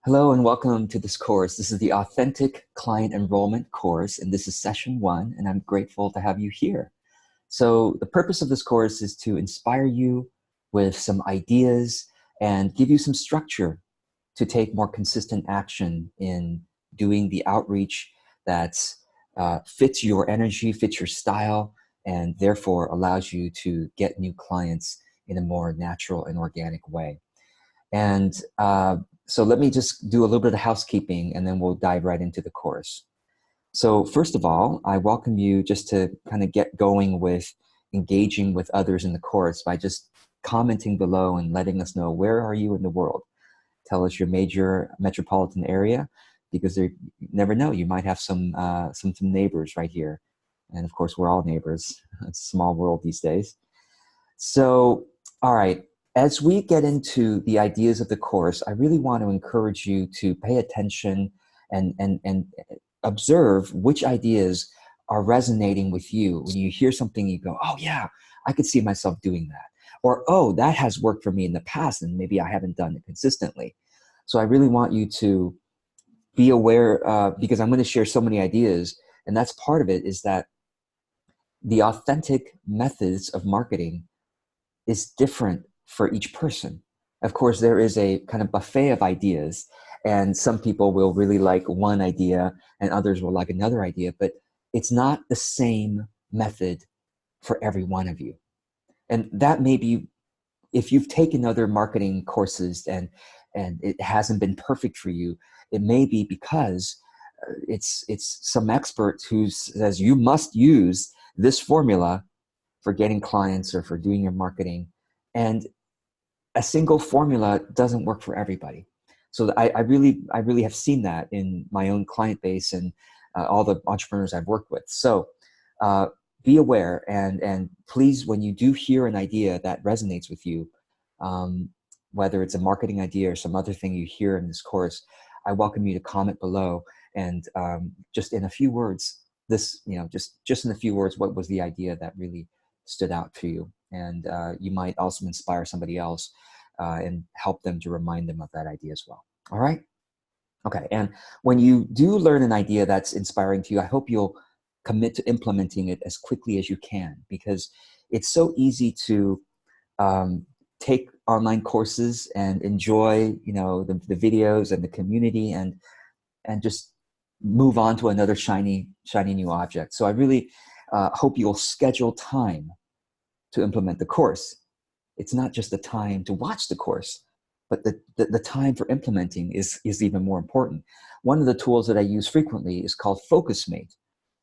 Hello and welcome to this course. This is the Authentic Client Enrollment course, and this is session 1, and I'm grateful to have you here. So the purpose of this course is to inspire you with some ideas and give you some structure to take more consistent action in doing the outreach that fits your energy, fits your style, and therefore allows you to get new clients in a more natural and organic way. And so let me just do a little bit of housekeeping and then we'll dive right into the course. So first of all, I welcome you just to kind of get going with engaging with others in the course by just commenting below and letting us know, where are you in the world? Tell us your major metropolitan area, because you never know, you might have some neighbors right here. And of course, we're all neighbors. It's a small world these days. So, all right. As we get into the ideas of the course, I really want to encourage you to pay attention and observe which ideas are resonating with you. When you hear something, you go, oh yeah, I could see myself doing that. Or, oh, that has worked for me in the past and maybe I haven't done it consistently. So I really want you to be aware, because I'm going to share so many ideas, and that's part of it, is that the authentic methods of marketing is different for each person. Of course, there is a kind of buffet of ideas, and some people will really like one idea and others will like another idea, but it's not the same method for every one of you. And that may be, if you've taken other marketing courses and it hasn't been perfect for you, it may be because it's some expert who says you must use this formula for getting clients or for doing your marketing. And a single formula doesn't work for everybody. So I really have seen that in my own client base and all the entrepreneurs I've worked with. So be aware, and please, when you do hear an idea that resonates with you, whether it's a marketing idea or some other thing you hear in this course, I welcome you to comment below and just in a few words, just in a few words, what was the idea that really stood out to you? And you might also inspire somebody else and help them to remind them of that idea as well. All right? Okay, and when you do learn an idea that's inspiring to you, I hope you'll commit to implementing it as quickly as you can, because it's so easy to take online courses and enjoy, the videos and the community and just move on to another shiny new object. So I really hope you'll schedule time to implement the course. It's not just the time to watch the course, but the time for implementing is even more important. One of the tools that I use frequently is called FocusMate.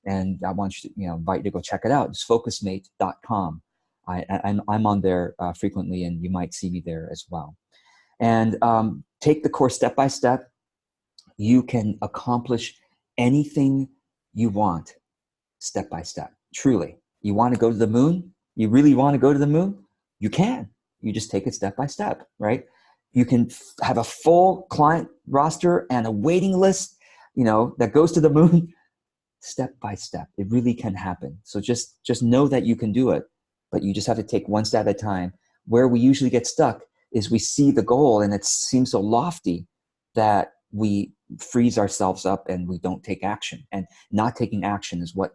And I want you to, invite you to go check it out. It's focusmate.com. I'm on there frequently, and you might see me there as well. And take the course step by step. You can accomplish anything you want step by step. Truly. You want to go to the moon? You really want to go to the moon? You can. You just take it step by step, right? You can have a full client roster and a waiting list, that goes to the moon step by step. It really can happen. So just know that you can do it, but you just have to take one step at a time. Where we usually get stuck is we see the goal and it seems so lofty that we freeze ourselves up and we don't take action. And not taking action is what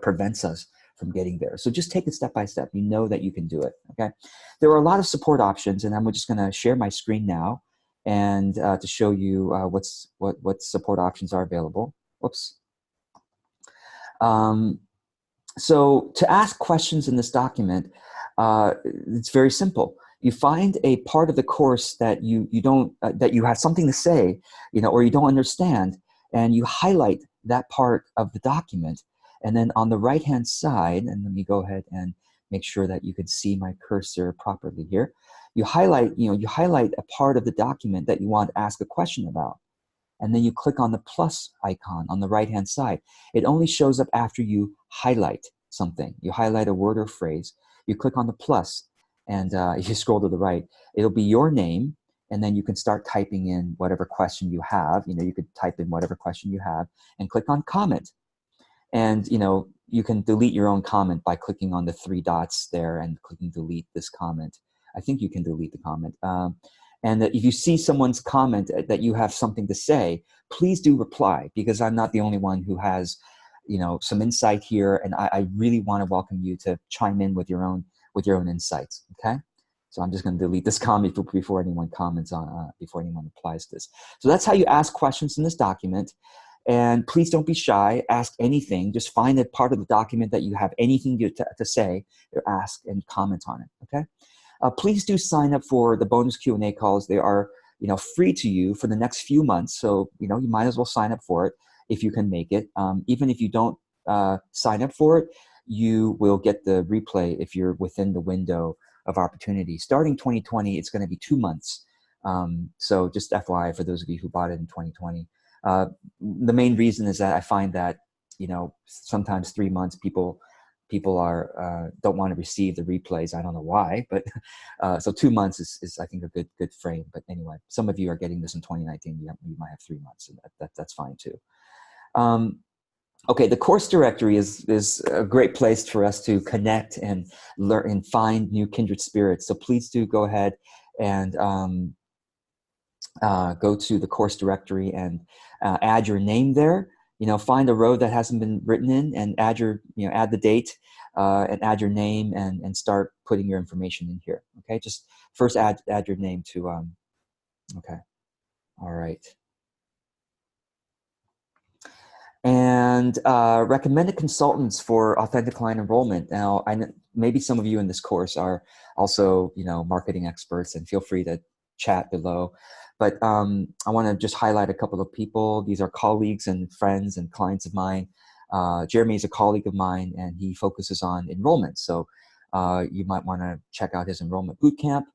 prevents us from getting there. So just take it step by step. You know that you can do it, okay? There are a lot of support options, and I'm just gonna share my screen now and to show you what support options are available. Whoops. So to ask questions in this document, it's very simple. You find a part of the course that you don't that you have something to say, or you don't understand, and you highlight that part of the document. And then on the right-hand side, and let me go ahead and make sure that you can see my cursor properly here. You highlight a part of the document that you want to ask a question about. And then you click on the plus icon on the right-hand side. It only shows up after you highlight something. You highlight a word or phrase, you click on the plus, and if you scroll to the right, it'll be your name, and then you can start typing in whatever question you have. You could type in whatever question you have and click on comment. And, you can delete your own comment by clicking on the 3 dots there and clicking delete this comment. I think you can delete the comment. And that if you see someone's comment that you have something to say, please do reply, because I'm not the only one who has, some insight here. And I really want to welcome you to chime in with your own insights. Okay. So I'm just going to delete this comment before anyone comments on, before anyone applies this. So that's how you ask questions in this document. And please don't be shy. Ask anything. Just find a part of the document that you have anything to say, or ask and comment on it. Okay. Please do sign up for the bonus Q&A calls. They are, free to you for the next few months. So, you might as well sign up for it if you can make it. Even if you don't sign up for it, you will get the replay if you're within the window of opportunity. Starting 2020, it's going to be 2 months. So just FYI for those of you who bought it in 2020. The main reason is that I find that, sometimes 3 months people are don't want to receive the replays. I don't know why, but so 2 months is I think a good frame. But anyway, some of you are getting this in 2019. You might have 3 months, and that's fine too. Okay, the course directory is a great place for us to connect and learn and find new kindred spirits. So please do go ahead and go to the course directory and add your name there. Find a row that hasn't been written in and add add the date and add your name and start putting your information in here. Okay, just first add your name to, okay, all right. And recommended consultants for authentic client enrollment. Now, maybe some of you in this course are also, marketing experts, and feel free to chat below. But I want to just highlight a couple of people. These are colleagues and friends and clients of mine. Jeremy is a colleague of mine, and he focuses on enrollment. So you might want to check out his enrollment bootcamp.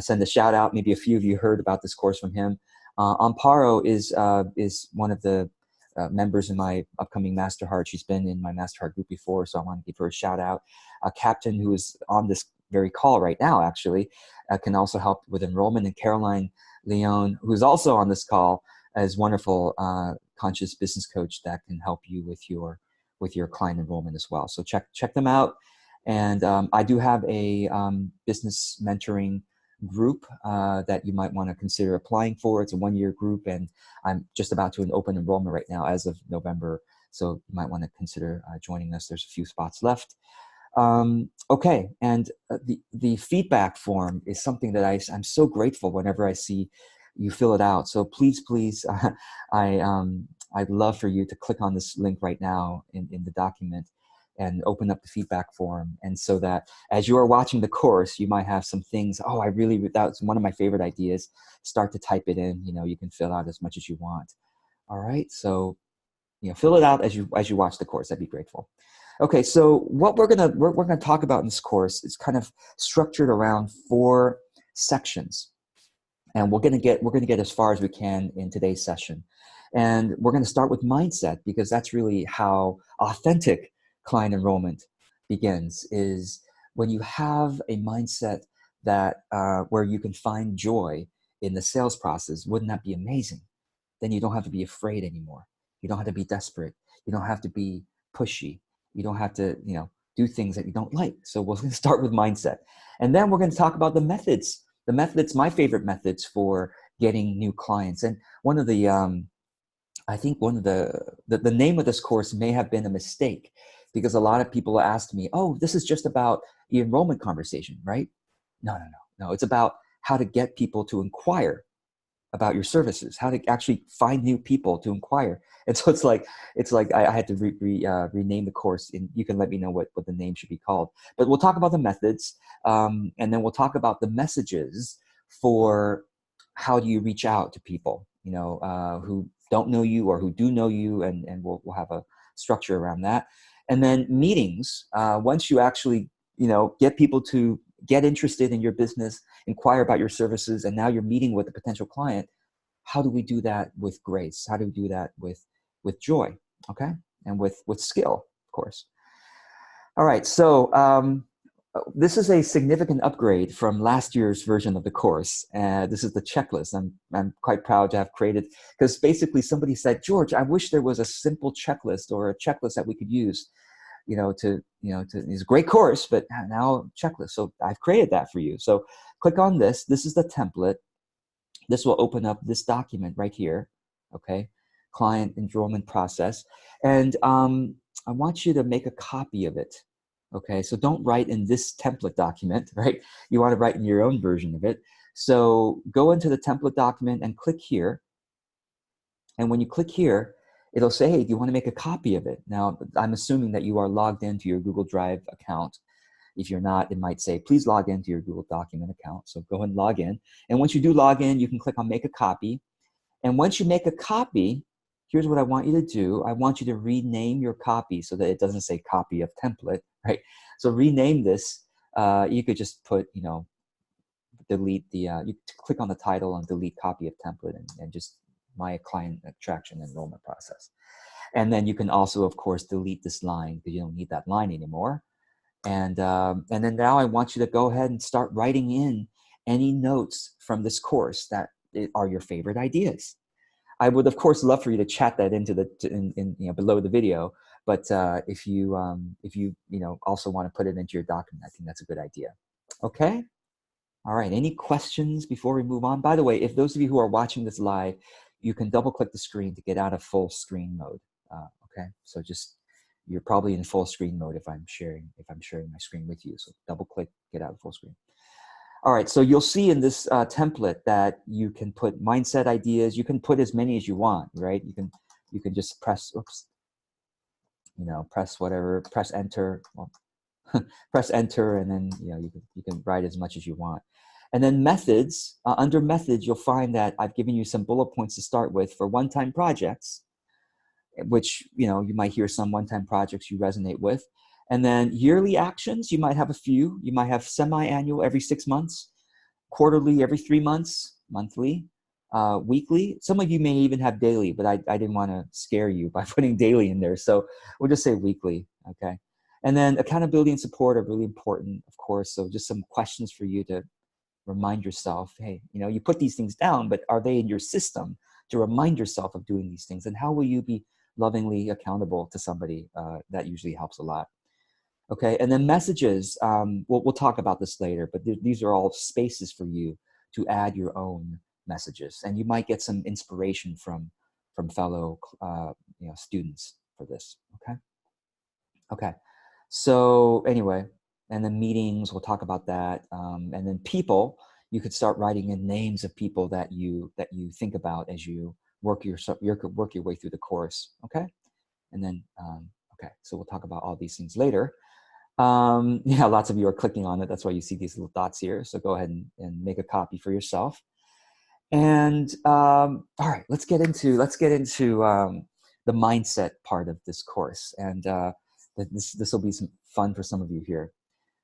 Send a shout out. Maybe a few of you heard about this course from him. Amparo is one of the members in my upcoming Master Heart. She's been in my Master Heart group before, so I want to give her a shout out. Captain, who is on this very call right now, actually, can also help with enrollment. And Caroline Leon, who's also on this call, is wonderful conscious business coach that can help you with your client enrollment as well. So check them out. And I do have a business mentoring group that you might want to consider applying for. It's a 1-year group, and I'm just about to open enrollment right now as of November. So you might want to consider joining us. There's a few spots left. Okay, and the feedback form is something that I'm so grateful whenever I see you fill it out. So please, I'd love for you to click on this link right now in the document and open up the feedback form. And so that as you are watching the course, you might have some things, that's one of my favorite ideas. Start to type it in. You can fill out as much as you want. All right, so fill it out as you watch the course. I'd be grateful. Okay, so what we're gonna talk about in this course is kind of structured around 4 sections, and we're gonna get as far as we can in today's session. And we're gonna start with mindset, because that's really how authentic client enrollment begins. Is when you have a mindset that where you can find joy in the sales process. Wouldn't that be amazing? Then you don't have to be afraid anymore. You don't have to be desperate. You don't have to be pushy. You don't have to, do things that you don't like. So we're going to start with mindset. And then we're going to talk about the methods. The methods, my favorite methods for getting new clients. And one of the, I think one of the name of this course may have been a mistake, because a lot of people asked me, oh, this is just about the enrollment conversation, right? No. It's about how to get people to inquire about your services, how to actually find new people to inquire. And so it's like I had to rename the course, and you can let me know what the name should be called. But we'll talk about the methods, and then we'll talk about the messages for how do you reach out to people, who don't know you or who do know you, and we'll have a structure around that. And then meetings, once you actually, get people to get interested in your business, inquire about your services, and now you're meeting with a potential client. How do we do that with grace? How do we do that with joy? Okay, and with skill, of course. All right, so this is a significant upgrade from last year's version of the course. This is the checklist. I'm quite proud to have created, because basically somebody said, George, I wish there was a simple checklist or a checklist that we could use. It's a great course, but now checklist. So I've created that for you. So click on this. This is the template. this will open up this document right here, okay? Client enrollment process. And I want you to make a copy of it, okay? So don't write in this template document, right? You want to write in your own version of it. So go into the template document and click here. And when you click here, it'll say, hey, do you want to make a copy of it? Now, I'm assuming that you are logged into your Google Drive account. If you're not, it might say, please log into your Google document account. So go ahead and log in. And once you do log in, you can click on make a copy. And once you make a copy, here's what I want you to do. I want you to rename your copy so that it doesn't say copy of template, right? So rename this. You could just put, delete the, you click on the title and delete copy of template and just my client attraction enrollment process. And then you can also, of course, delete this line because you don't need that line anymore. And then now I want you to go ahead and start writing in any notes from this course that are your favorite ideas. I would, of course, love for you to chat that into below the video. But if you also want to put it into your document, I think that's a good idea. Okay. All right. Any questions before we move on? By the way, if those of you who are watching this live, you can double click the screen to get out of full screen mode. Okay. So just you're probably in full screen mode if I'm sharing my screen with you. So double click, get out of full screen. All right, so you'll see in this template that you can put mindset ideas. You can put as many as you want, right? You can just press, press whatever, press enter, well, press enter, and then you can write as much as you want. And then methods, under methods, you'll find that I've given you some bullet points to start with for one-time projects, which you might hear some one-time projects you resonate with. And then yearly actions, you might have a few. You might have semi-annual every 6 months, quarterly every 3 months, monthly, weekly. Some of you may even have daily, but I didn't want to scare you by putting daily in there. So we'll just say weekly, okay? And then accountability and support are really important, of course. So just some questions for you to remind yourself, hey, you put these things down, but are they in your system to remind yourself of doing these things? And how will you be lovingly accountable to somebody? That usually helps a lot. Okay, and then messages, we'll talk about this later, but these are all spaces for you to add your own messages. And you might get some inspiration from fellow students for this, okay? Okay, so anyway, and then meetings, we'll talk about that. And then people, you could start writing in names of people that you think about as you work your way through the course, okay? And then, okay, so we'll talk about all these things later. Yeah, lots of you are clicking on it. That's why you see these little dots here. So go ahead and make a copy for yourself. And all right, let's get into the mindset part of this course. And this will be some fun for some of you here.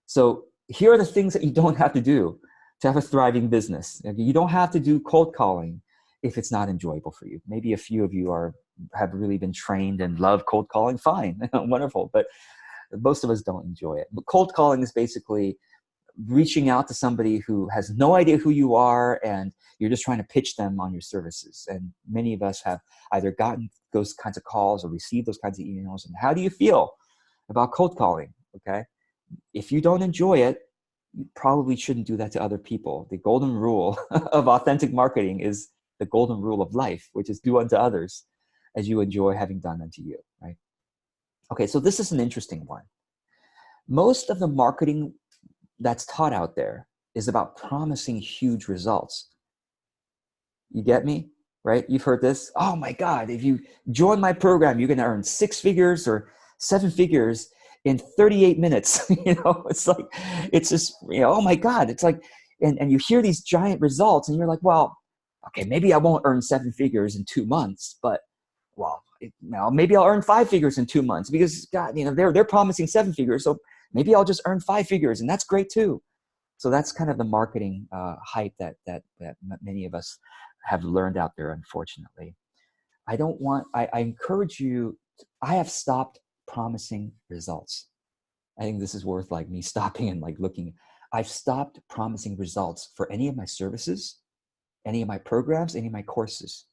So here are the things that you don't have to do to have a thriving business. You don't have to do cold calling if it's not enjoyable for you. Maybe a few of you have really been trained and love cold calling. Fine, wonderful. But most of us don't enjoy it. But cold calling is basically reaching out to somebody who has no idea who you are and you're just trying to pitch them on your services. And many of us have either gotten those kinds of calls or received those kinds of emails. And how do you feel about cold calling? Okay. If you don't enjoy it, you probably shouldn't do that to other people. The golden rule of authentic marketing is the golden rule of life, which is do unto others as you enjoy having done unto you, right? Okay, so this is an interesting one. Most of the marketing that's taught out there is about promising huge results. You get me, right? You've heard this. Oh my God, if you join my program, you're going to earn 6 figures or 7 figures in 38 minutes. It's like, it's just, oh my God, it's like, and you hear these giant results and you're like, well, okay, maybe I won't earn 7 figures in 2 months, but well, maybe I'll earn 5 figures in 2 months because God, they're promising 7 figures. So maybe I'll just earn 5 figures and that's great too. So that's kind of the marketing hype that many of us have learned out there, unfortunately. I encourage you, I have stopped promising results. I think this is worth like me stopping and like looking. I've stopped promising results for any of my services, any of my programs, any of my courses.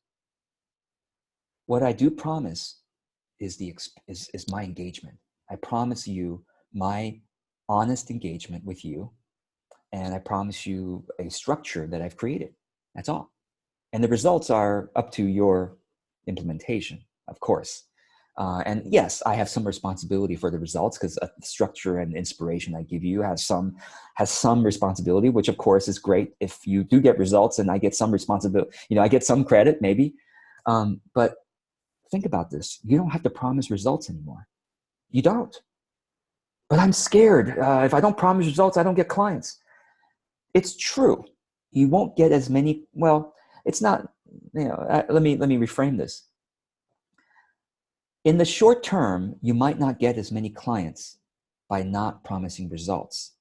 What I do promise is my engagement. I promise you my honest engagement with you, and I promise you a structure that I've created. That's all. And the results are up to your implementation, of course. And yes, I have some responsibility for the results because the structure and inspiration I give you has some responsibility, which of course is great if you do get results and I get some responsibility. I get some credit maybe. But think about this: you don't have to promise results anymore. You don't. But I'm scared. If I don't promise results, I don't get clients. It's true. You won't get as many. Well, it's not. Let me reframe this. In the short term, you might not get as many clients by not promising results.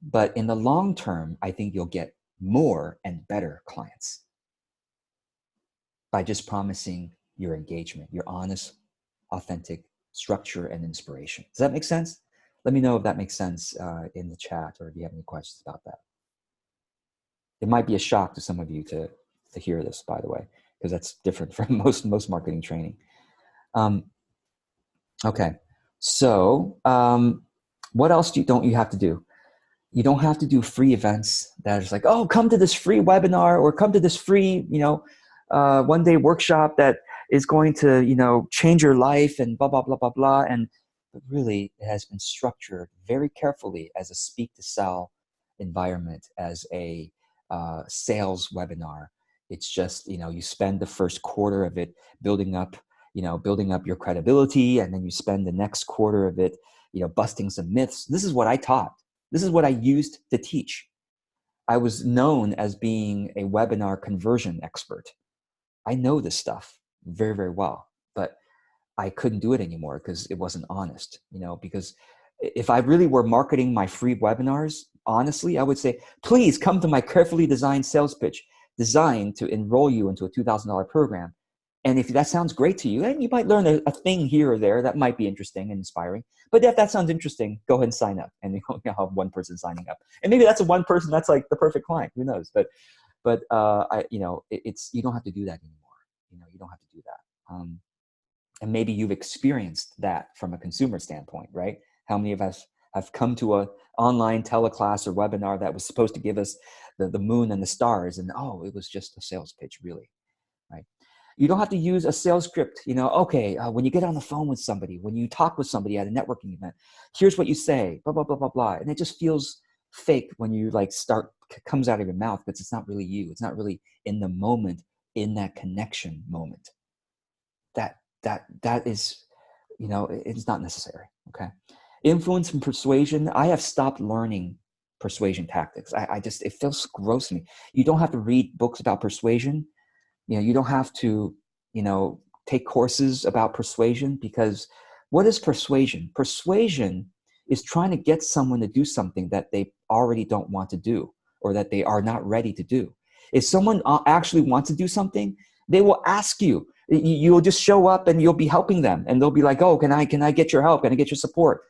But in the long term, I think you'll get more and better clients by just promising your engagement, your honest, authentic structure and inspiration. Does that make sense? Let me know if that makes sense in the chat, or if you have any questions about that. It might be a shock to some of you to hear this, by the way, because that's different from most marketing training. Okay, so what else don't you have to do? You don't have to do free events that is like, oh, come to this free webinar or come to this free, one-day workshop that is going to, change your life and blah, blah, blah, blah, blah. But really, it has been structured very carefully as a speak-to-sell environment, as a sales webinar. It's just, you spend the first quarter of it building up your credibility, and then you spend the next quarter of it, busting some myths. This is what I taught. This is what I used to teach. I was known as being a webinar conversion expert. I know this stuff very, very well, but I couldn't do it anymore because it wasn't honest, because if I really were marketing my free webinars, honestly, I would say, please come to my carefully designed sales pitch designed to enroll you into a $2,000 program. And if that sounds great to you, and you might learn a thing here or there that might be interesting and inspiring. But if that sounds interesting, go ahead and sign up. And you'll have one person signing up. And maybe that's one person that's like the perfect client. Who knows? But it's you don't have to do that anymore. You don't have to do that. And maybe you've experienced that from a consumer standpoint, right? How many of us have come to a online teleclass or webinar that was supposed to give us the moon and the stars, and it was just a sales pitch, really, right? You don't have to use a sales script. When you get on the phone with somebody, when you talk with somebody at a networking event, here's what you say, blah, blah, blah, blah, blah. And it just feels fake when you comes out of your mouth, because it's not really you. It's not really in the moment, in that connection moment. That is, it's not necessary, okay? Influence and persuasion. I have stopped learning persuasion tactics. It feels gross to me. You don't have to read books about persuasion. You don't have to, take courses about persuasion, because what is persuasion? Persuasion is trying to get someone to do something that they already don't want to do, or that they are not ready to do. If someone actually wants to do something, they will ask you. You'll just show up and you'll be helping them, and they'll be like, oh, can I get your help? Can I get your support?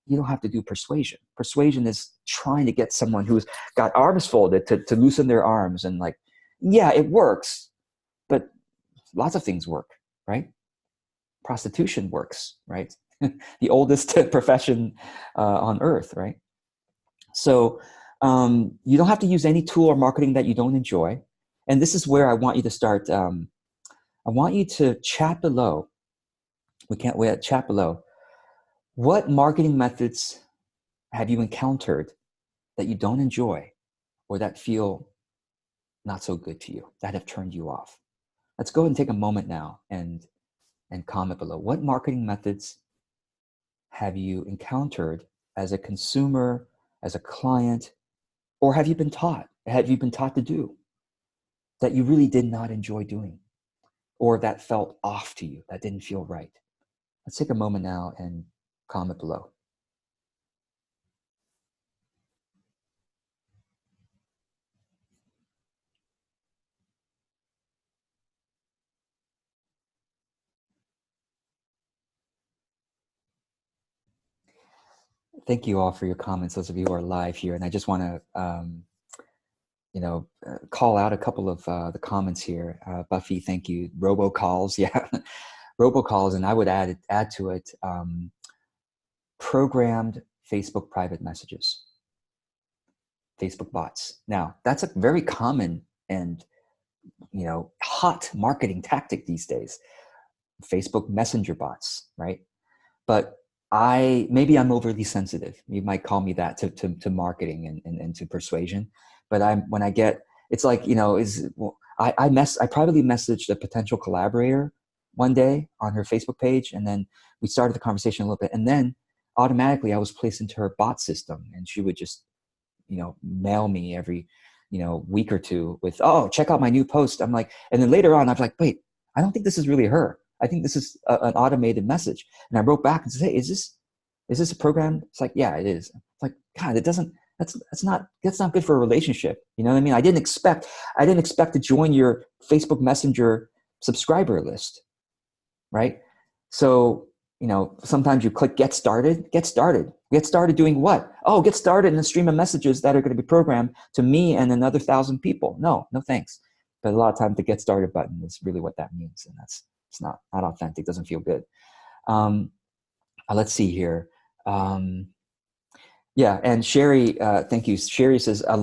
You don't have to do persuasion. Persuasion is trying to get someone who's got arms folded to loosen their arms, and yeah, it works, but lots of things work, right? Prostitution works, right? The oldest profession on earth, right? So you don't have to use any tool or marketing that you don't enjoy. And this is where I want you to start. I want you to chat below. Chat below. What marketing methods have you encountered that you don't enjoy, or that feel not so good to you, that have turned you off? Let's go ahead and take a moment now and comment below. What marketing methods have you encountered as a consumer, as a client, or have you been taught? Have you been taught to do that you really did not enjoy doing, or that felt off to you, that didn't feel right? Let's take a moment now and comment below. Thank you all for your comments, those of you who are live here. And I just want to, call out a couple of the comments here. Buffy, thank you. Robocalls, yeah, robocalls, and I would add to it programmed Facebook private messages, Facebook bots. Now, that's a very common and hot marketing tactic these days, Facebook Messenger bots, right? But maybe I'm overly sensitive. You might call me that to marketing and to persuasion. But when I get, it's like, I privately messaged a potential collaborator one day on her Facebook page, and then we started the conversation a little bit, and then automatically I was placed into her bot system, and she would just, mail me every, week or two with, oh, check out my new post. I'm like, and then later on, I'm like, wait, I don't think this is really her. I think this is an automated message. And I wrote back and said, hey, is this a program? It's like, yeah, it is. It's like, God, that's not good for a relationship. You know what I mean? I didn't expect to join your Facebook Messenger subscriber list, right? So, sometimes you click get started doing what? Oh, get started in a stream of messages that are going to be programmed to me and another 1,000 people. No thanks. But a lot of times the get started button is really what that means. And it's not authentic. Doesn't feel good. Let's see here. Yeah, and Sherry, thank you. Sherry says a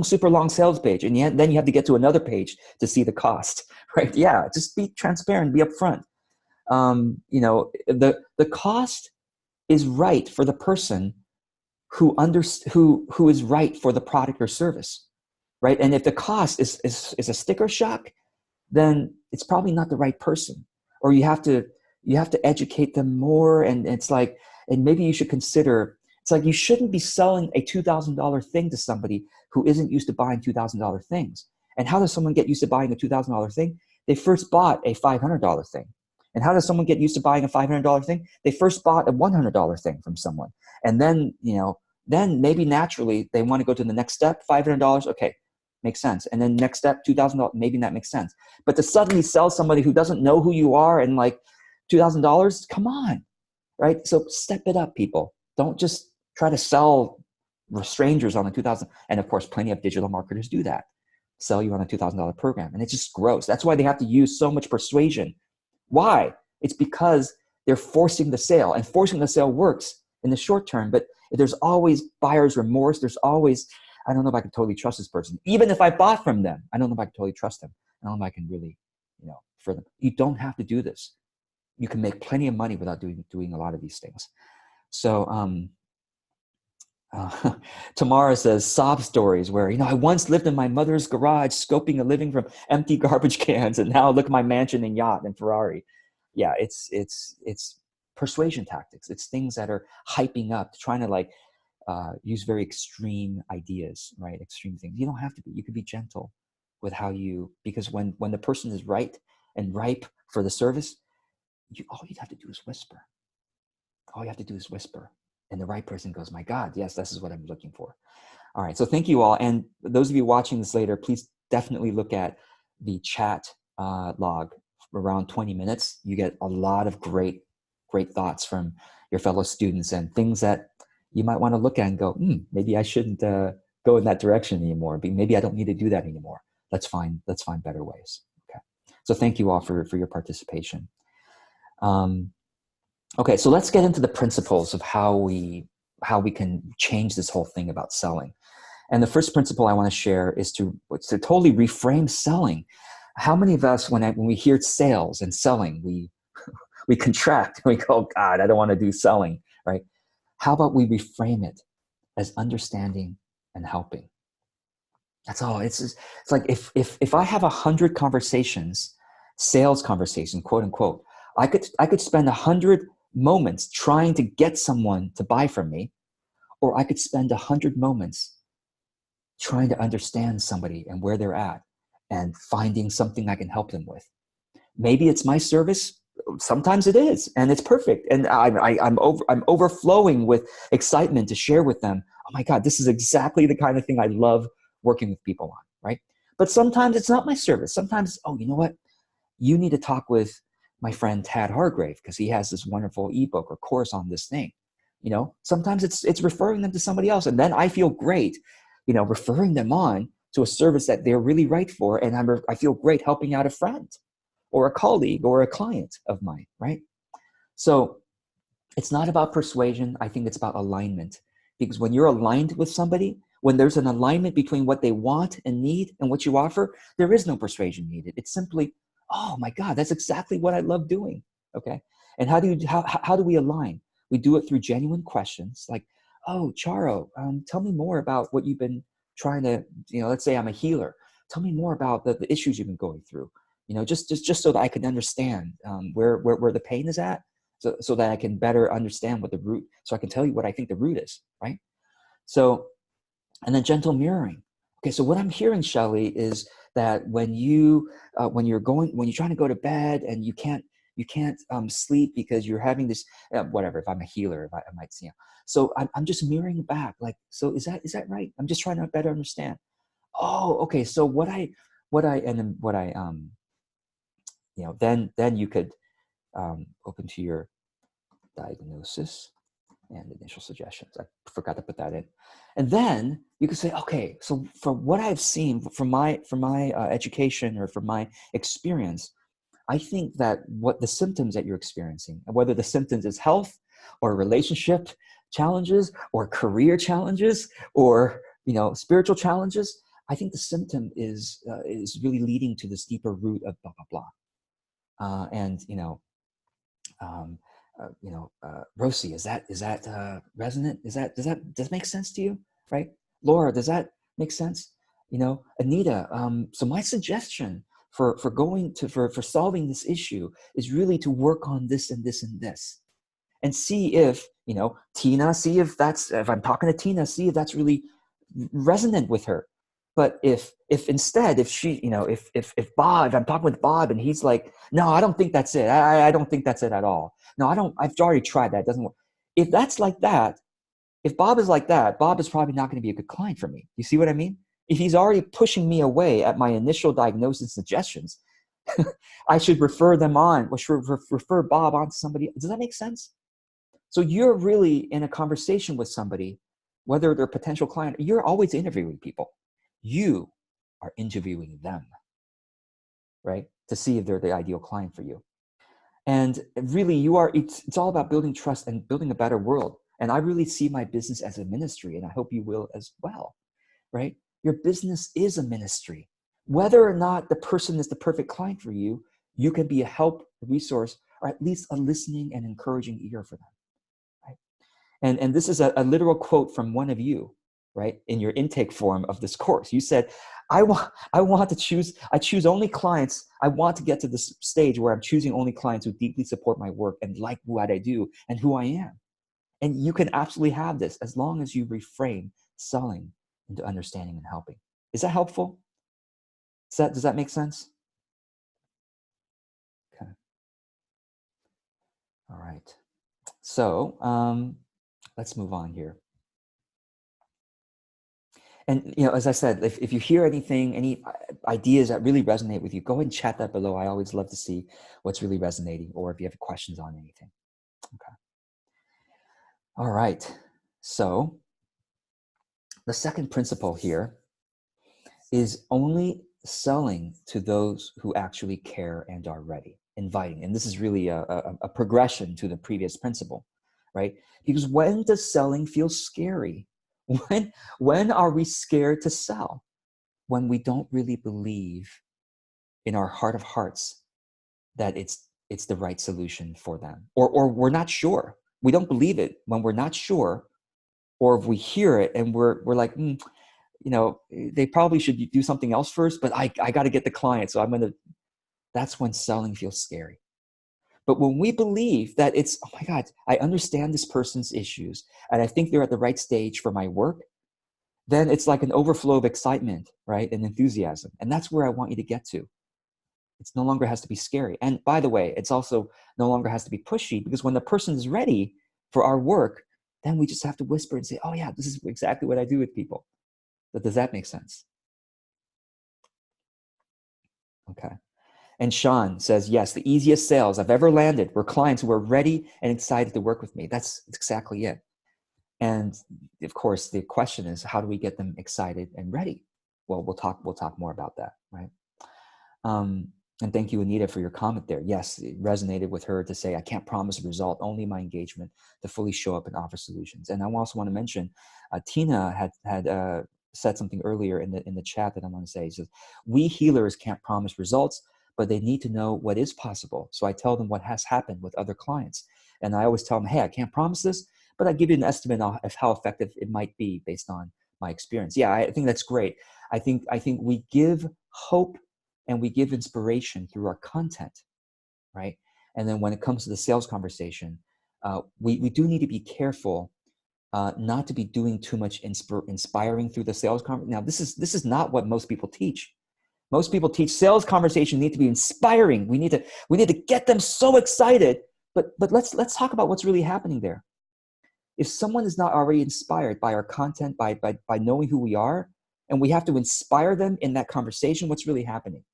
super long sales page, and then you have to get to another page to see the cost, right? Yeah, just be transparent, be upfront. The cost is right for the person who is right for the product or service, right? And if the cost is a sticker shock, then it's probably not the right person, or you have to educate them more. And it's like, and maybe you should consider, it's like, you shouldn't be selling a $2,000 thing to somebody who isn't used to buying $2,000 things. And how does someone get used to buying a $2,000 thing? They first bought a $500 thing. And how does someone get used to buying a $500 thing? They first bought a $100 thing from someone. And then, then maybe naturally they want to go to the next step, $500. Okay, makes sense. And then next step, $2,000, maybe that makes sense. But to suddenly sell somebody who doesn't know who you are and like $2,000, come on, right? So step it up, people. Don't just try to sell strangers on the $2,000. And of course, plenty of digital marketers do that, sell you on a $2,000 program. And it's just gross. That's why they have to use so much persuasion. Why? It's because they're forcing the sale, and forcing the sale works in the short term, but there's always buyer's remorse. There's always, I don't know if I can totally trust this person. Even if I bought from them, I don't know if I can totally trust them. I don't know if I can really, for them. You don't have to do this. You can make plenty of money without doing a lot of these things. So, Tamara says, sob stories where, I once lived in my mother's garage scoping a living from empty garbage cans, and now look at my mansion and yacht and Ferrari. Yeah, it's persuasion tactics. It's things that are hyping up, trying to use very extreme ideas, right? Extreme things. You don't have to be. You can be gentle with how because when the person is right and ripe for the service, all you'd have to do is whisper. All you have to do is whisper. And the right person goes, my God, yes, this is what I'm looking for. All right, so thank you all. And those of you watching this later, please definitely look at the chat log for around 20 minutes. You get a lot of great thoughts from your fellow students and things that you might want to look at and go, maybe I shouldn't go in that direction anymore. Maybe I don't need to do that anymore. Let's find better ways. Okay, so thank you all for your participation. Okay, so let's get into the principles of how we can change this whole thing about selling. And the first principle I want to share is to totally reframe selling. How many of us, when we hear sales and selling, we contract and we go, God, I don't want to do selling, right? How about we reframe it as understanding and helping? That's all. It's like if I have 100 conversations, sales conversation, quote unquote, I could spend 100 moments trying to get someone to buy from me, or I could spend 100 moments trying to understand somebody and where they're at and finding something I can help them with. Maybe it's my service. Sometimes it is, and it's perfect. And I'm overflowing with excitement to share with them. Oh my God, this is exactly the kind of thing I love working with people on, right? But sometimes it's not my service. Sometimes, oh, you know what? You need to talk with my friend Tad Hargrave because he has this wonderful ebook or course on this thing. Sometimes it's referring them to somebody else, and then I feel great, referring them on to a service that they're really right for, and I feel great helping out a friend or a colleague or a client of mine, right? So it's not about persuasion. I think it's about alignment, because when you're aligned with somebody, when there's an alignment between what they want and need and what you offer, there is no persuasion needed. It's simply, oh my God, that's exactly what I love doing. Okay. And how do we align? We do it through genuine questions like, oh, Charo, tell me more about what you've been trying to, let's say I'm a healer. Tell me more about the issues you've been going through, just so that I can understand where the pain is at, so that I can better understand what the root, so I can tell you what I think the root is, right? So, and then gentle mirroring. Okay, so what I'm hearing, Shelley, is that when you're trying to go to bed and you can't sleep because you're having this whatever. If I'm a healer, I might see. So I'm just mirroring back, like, so is that right? I'm just trying to better understand. Oh, okay. So then you could open to your diagnosis and initial suggestions. I forgot to put that in. And then you could say, okay, so from what I've seen from my education or from my experience, I think that what the symptoms that you're experiencing, whether the symptoms is health or relationship challenges or career challenges or spiritual challenges, I think the symptom is really leading to this deeper root of blah blah blah. Rosie, is that resonant? Does that make sense to you? Right? Laura, does that make sense? Anita, so my suggestion for solving this issue is really to work on this and this and this, and see if Tina, see if I'm talking to Tina, see if that's really resonant with her. But if instead, if she, if Bob, if I'm talking with Bob and he's like, no, I don't think that's it. I don't think that's it at all. No, I've already tried that. It doesn't work. If that's like that, if Bob is like that, Bob is probably not going to be a good client for me. You see what I mean? If he's already pushing me away at my initial diagnosis suggestions, I should refer them on, or should refer Bob on to somebody. Does that make sense? So you're really in a conversation with somebody, whether they're a potential client, you're always interviewing people. You are interviewing them, right? To see if they're the ideal client for you. And really it's all about building trust and building a better world. And I really see my business as a ministry, and I hope you will as well, right? Your business is a ministry. Whether or not the person is the perfect client for you, you can be a help, a resource, or at least a listening and encouraging ear for them, right? And this is a literal quote from one of you, right? In your intake form of this course, you said, I choose only clients. I want to get to this stage where I'm choosing only clients who deeply support my work and like what I do and who I am. And you can absolutely have this as long as you reframe selling into understanding and helping. Is that helpful? Does that make sense? Okay. All right. So let's move on here. And, as I said, if you hear anything, any ideas that really resonate with you, go ahead and chat that below. I always love to see what's really resonating, or if you have questions on anything. Okay. All right. So the second principle here is only selling to those who actually care and are ready, inviting. And this is really a progression to the previous principle, right? Because when does selling feel scary? When are we scared to sell? When we don't really believe in our heart of hearts that it's the right solution for them, or we're not sure. We don't believe it when we're not sure, or if we hear it and we're like, they probably should do something else first, but I got to get the client, so that's when selling feels scary. But when we believe that it's, oh my God, I understand this person's issues and I think they're at the right stage for my work, then it's like an overflow of excitement, right? And enthusiasm. And that's where I want you to get to. It no longer has to be scary. And by the way, it's also no longer has to be pushy, because when the person is ready for our work, then we just have to whisper and say, oh yeah, this is exactly what I do with people. But does that make sense? Okay. And Sean says, yes, the easiest sales I've ever landed were clients who were ready and excited to work with me. That's exactly it. And of course, the question is, how do we get them excited and ready? Well, we'll talk more about that, right? And thank you, Anita, for your comment there. Yes, it resonated with her to say, I can't promise a result, only my engagement to fully show up and offer solutions. And I also want to mention, Tina had said something earlier in the chat that I want to say. She says, we healers can't promise results, but they need to know what is possible. So I tell them what has happened with other clients. And I always tell them, hey, I can't promise this, but I give you an estimate of how effective it might be based on my experience. Yeah, I think that's great. I think we give hope and we give inspiration through our content, right? And then when it comes to the sales conversation, we do need to be careful not to be doing too much inspiring through the sales conversation. Now, this is not what most people teach. Most people teach sales conversation need to be inspiring. We need to get them so excited. But let's talk about what's really happening there. If someone is not already inspired by our content, by knowing who we are, and we have to inspire them in that conversation, what's really happening?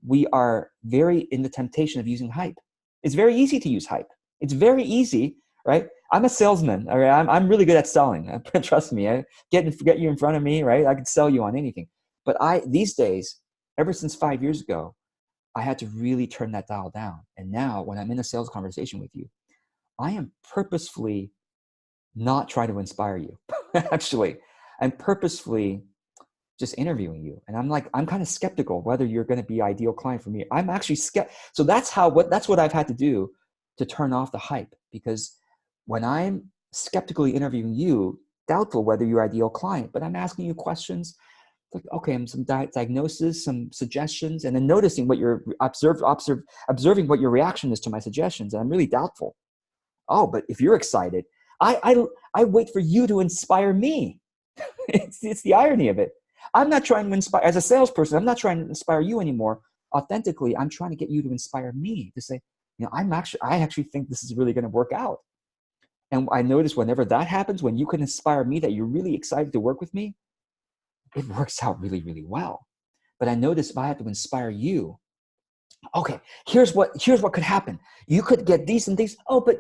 We are very in the temptation of using hype. It's very easy to use hype. It's very easy, right? I'm a salesman. All right? I'm really good at selling. Trust me. Get you in front of me, right? I could sell you on anything. But these days, ever since 5 years ago, I had to really turn that dial down. And now when I'm in a sales conversation with you, I am purposefully not trying to inspire you. Actually, I'm purposefully just interviewing you. And I'm kind of skeptical whether you're going to be ideal client for me. I'm actually skeptical. So that's what I've had to do to turn off the hype, because when I'm skeptically interviewing you, doubtful whether you're ideal client, but I'm asking you questions like, okay, I'm some diagnosis, some suggestions, and then noticing what your observing what your reaction is to my suggestions. And I'm really doubtful. Oh, but if you're excited, I wait for you to inspire me. It's the irony of it. I'm not trying to inspire, as a salesperson, I'm not trying to inspire you anymore. Authentically, I'm trying to get you to inspire me to say, I actually think this is really going to work out. And I notice whenever that happens, when you can inspire me that you're really excited to work with me, it works out really, really well. But I notice if I have to inspire you, okay, here's what could happen. You could get these and these. Oh, but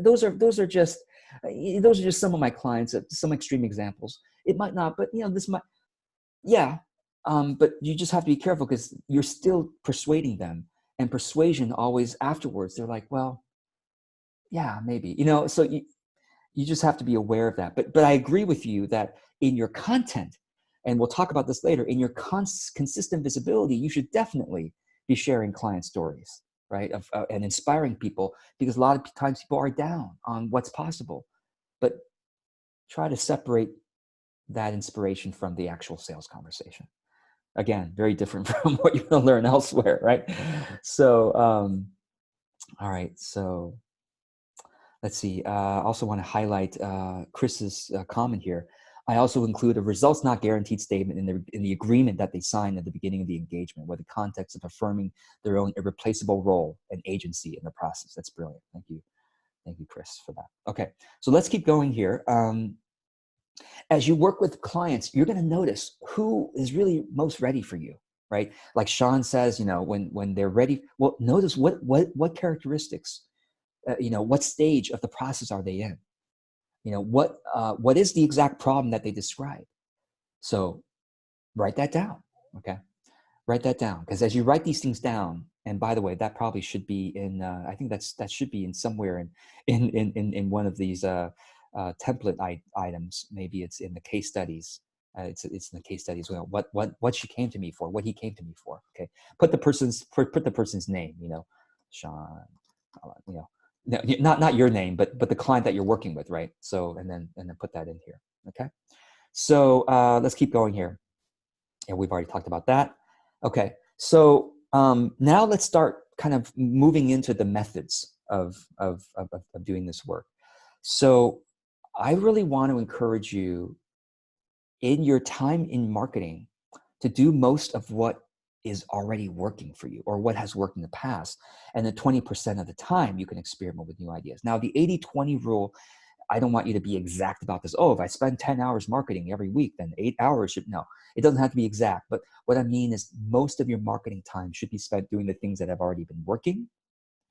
those are just some of my clients, some extreme examples. It might not, but this might. Yeah, but you just have to be careful because you're still persuading them, and persuasion always afterwards, they're like, well, yeah, maybe, so you just have to be aware of that. But I agree with you that in your content, and we'll talk about this later, in your consistent visibility, you should definitely be sharing client stories, right? And inspiring people, because a lot of times people are down on what's possible, but try to separate that inspiration from the actual sales conversation. Again, very different from what you're going to learn elsewhere, right? So, all right. So let's see. I also want to highlight Chris's comment here. I also include a results not guaranteed statement in the agreement that they signed at the beginning of the engagement, with the context of affirming their own irreplaceable role and agency in the process. That's brilliant. Thank you. Thank you, Chris, for that. Okay, so let's keep going here. As you work with clients, you're going to notice who is really most ready for you, right? Like Sean says, when they're ready, well, notice what characteristics, what stage of the process are they in? What is the exact problem that they describe? So write that down, okay? Write that down, because as you write these things down, and by the way, that probably should be in, I think that should be in somewhere in one of these template items. Maybe it's in the case studies. It's in the case studies. What she came to me for, what he came to me for. Okay, put the person's name. Sean. No, not your name, but the client that you're working with, right? So and then put that in here. Okay, so let's keep going here. And we've already talked about that. Okay, so now let's start kind of moving into the methods of doing this work. So I really want to encourage you in your time in marketing to do most of what is already working for you, or what has worked in the past. And then 20% of the time you can experiment with new ideas. Now, the 80-20 rule, I don't want you to be exact about this. Oh, if I spend 10 hours marketing every week, then 8 hours should, no, it doesn't have to be exact. But what I mean is most of your marketing time should be spent doing the things that have already been working.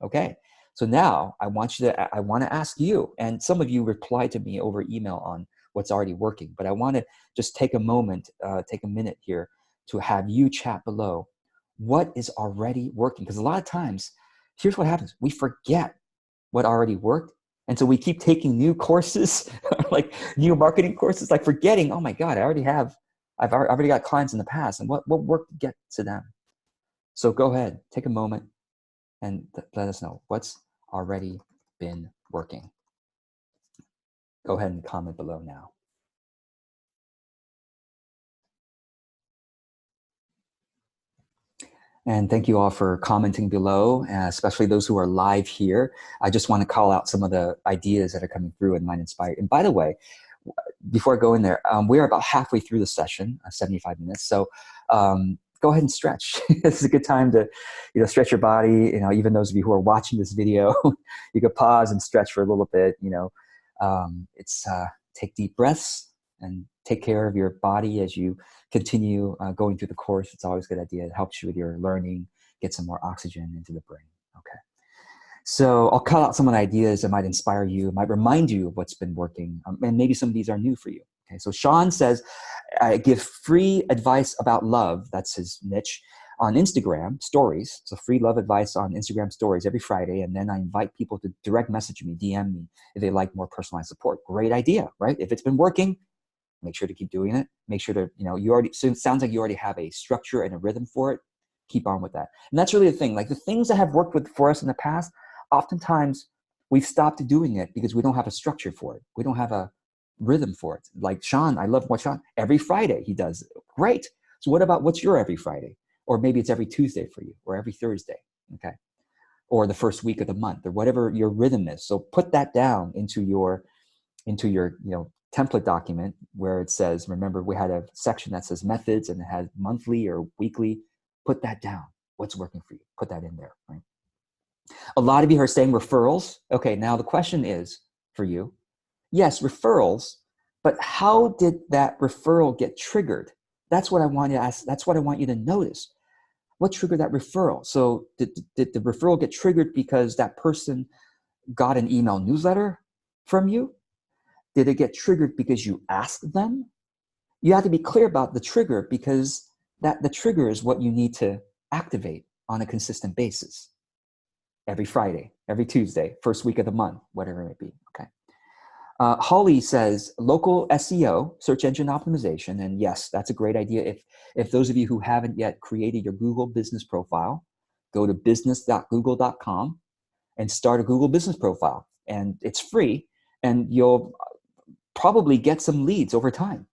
Okay. So now I want to ask you, and some of you reply to me over email on what's already working, but I want to just take a minute here to have you chat below. what is already working. Because a lot of times, here's what happens. We forget what already worked. And so we keep taking new courses, like new marketing courses, like forgetting, oh my God, I've already got clients in the past, and what worked to get to them. So go ahead, take a moment and let us know what's already been working. Go ahead and comment below now. And thank you all for commenting below, especially those who are live here. I just want to call out some of the ideas that are coming through and might inspire. And by the way, before I go in there, we're about halfway through the session, 75 minutes. So go ahead and stretch. This is a good time to, stretch your body. Even those of you who are watching this video, you could pause and stretch for a little bit. Take deep breaths and take care of your body as you continue going through the course. It's always a good idea. It helps you with your learning, get some more oxygen into the brain. Okay. So I'll call out some of the ideas that might inspire you, might remind you of what's been working, and maybe some of these are new for you. Okay, so Sean says, I give free advice about love, that's his niche, on Instagram stories. So free love advice on Instagram stories every Friday, and then I invite people to direct message me, DM me, if they like more personalized support. Great idea, right? If it's been working, make sure to keep doing it. Make sure to, so it sounds like you already have a structure and a rhythm for it. Keep on with that. And that's really the thing. Like the things that have worked for us in the past, oftentimes we've stopped doing it because we don't have a structure for it. We don't have a rhythm for it. Like Sean, I love what Sean, every Friday he does it. Great. So what's your every Friday? Or maybe it's every Tuesday for you, or every Thursday, okay? Or the first week of the month, or whatever your rhythm is. So put that down into your template document where it says, remember we had a section that says methods and it has monthly or weekly. Put that down. What's working for you? Put that in there, right? A lot of you are saying referrals. Okay, now the question is for you, yes, referrals, but how did that referral get triggered? That's what I want you to ask. That's what I want you to notice. What triggered that referral? So did the referral get triggered because that person got an email newsletter from you? Did it get triggered because you asked them? You have to be clear about the trigger, because the trigger is what you need to activate on a consistent basis. Every Friday, every Tuesday, first week of the month, whatever it may be, okay? Holly says, local SEO, search engine optimization. And yes, that's a great idea. If those of you who haven't yet created your Google business profile, go to business.google.com and start a Google business profile. And it's free, and you'll probably get some leads over time,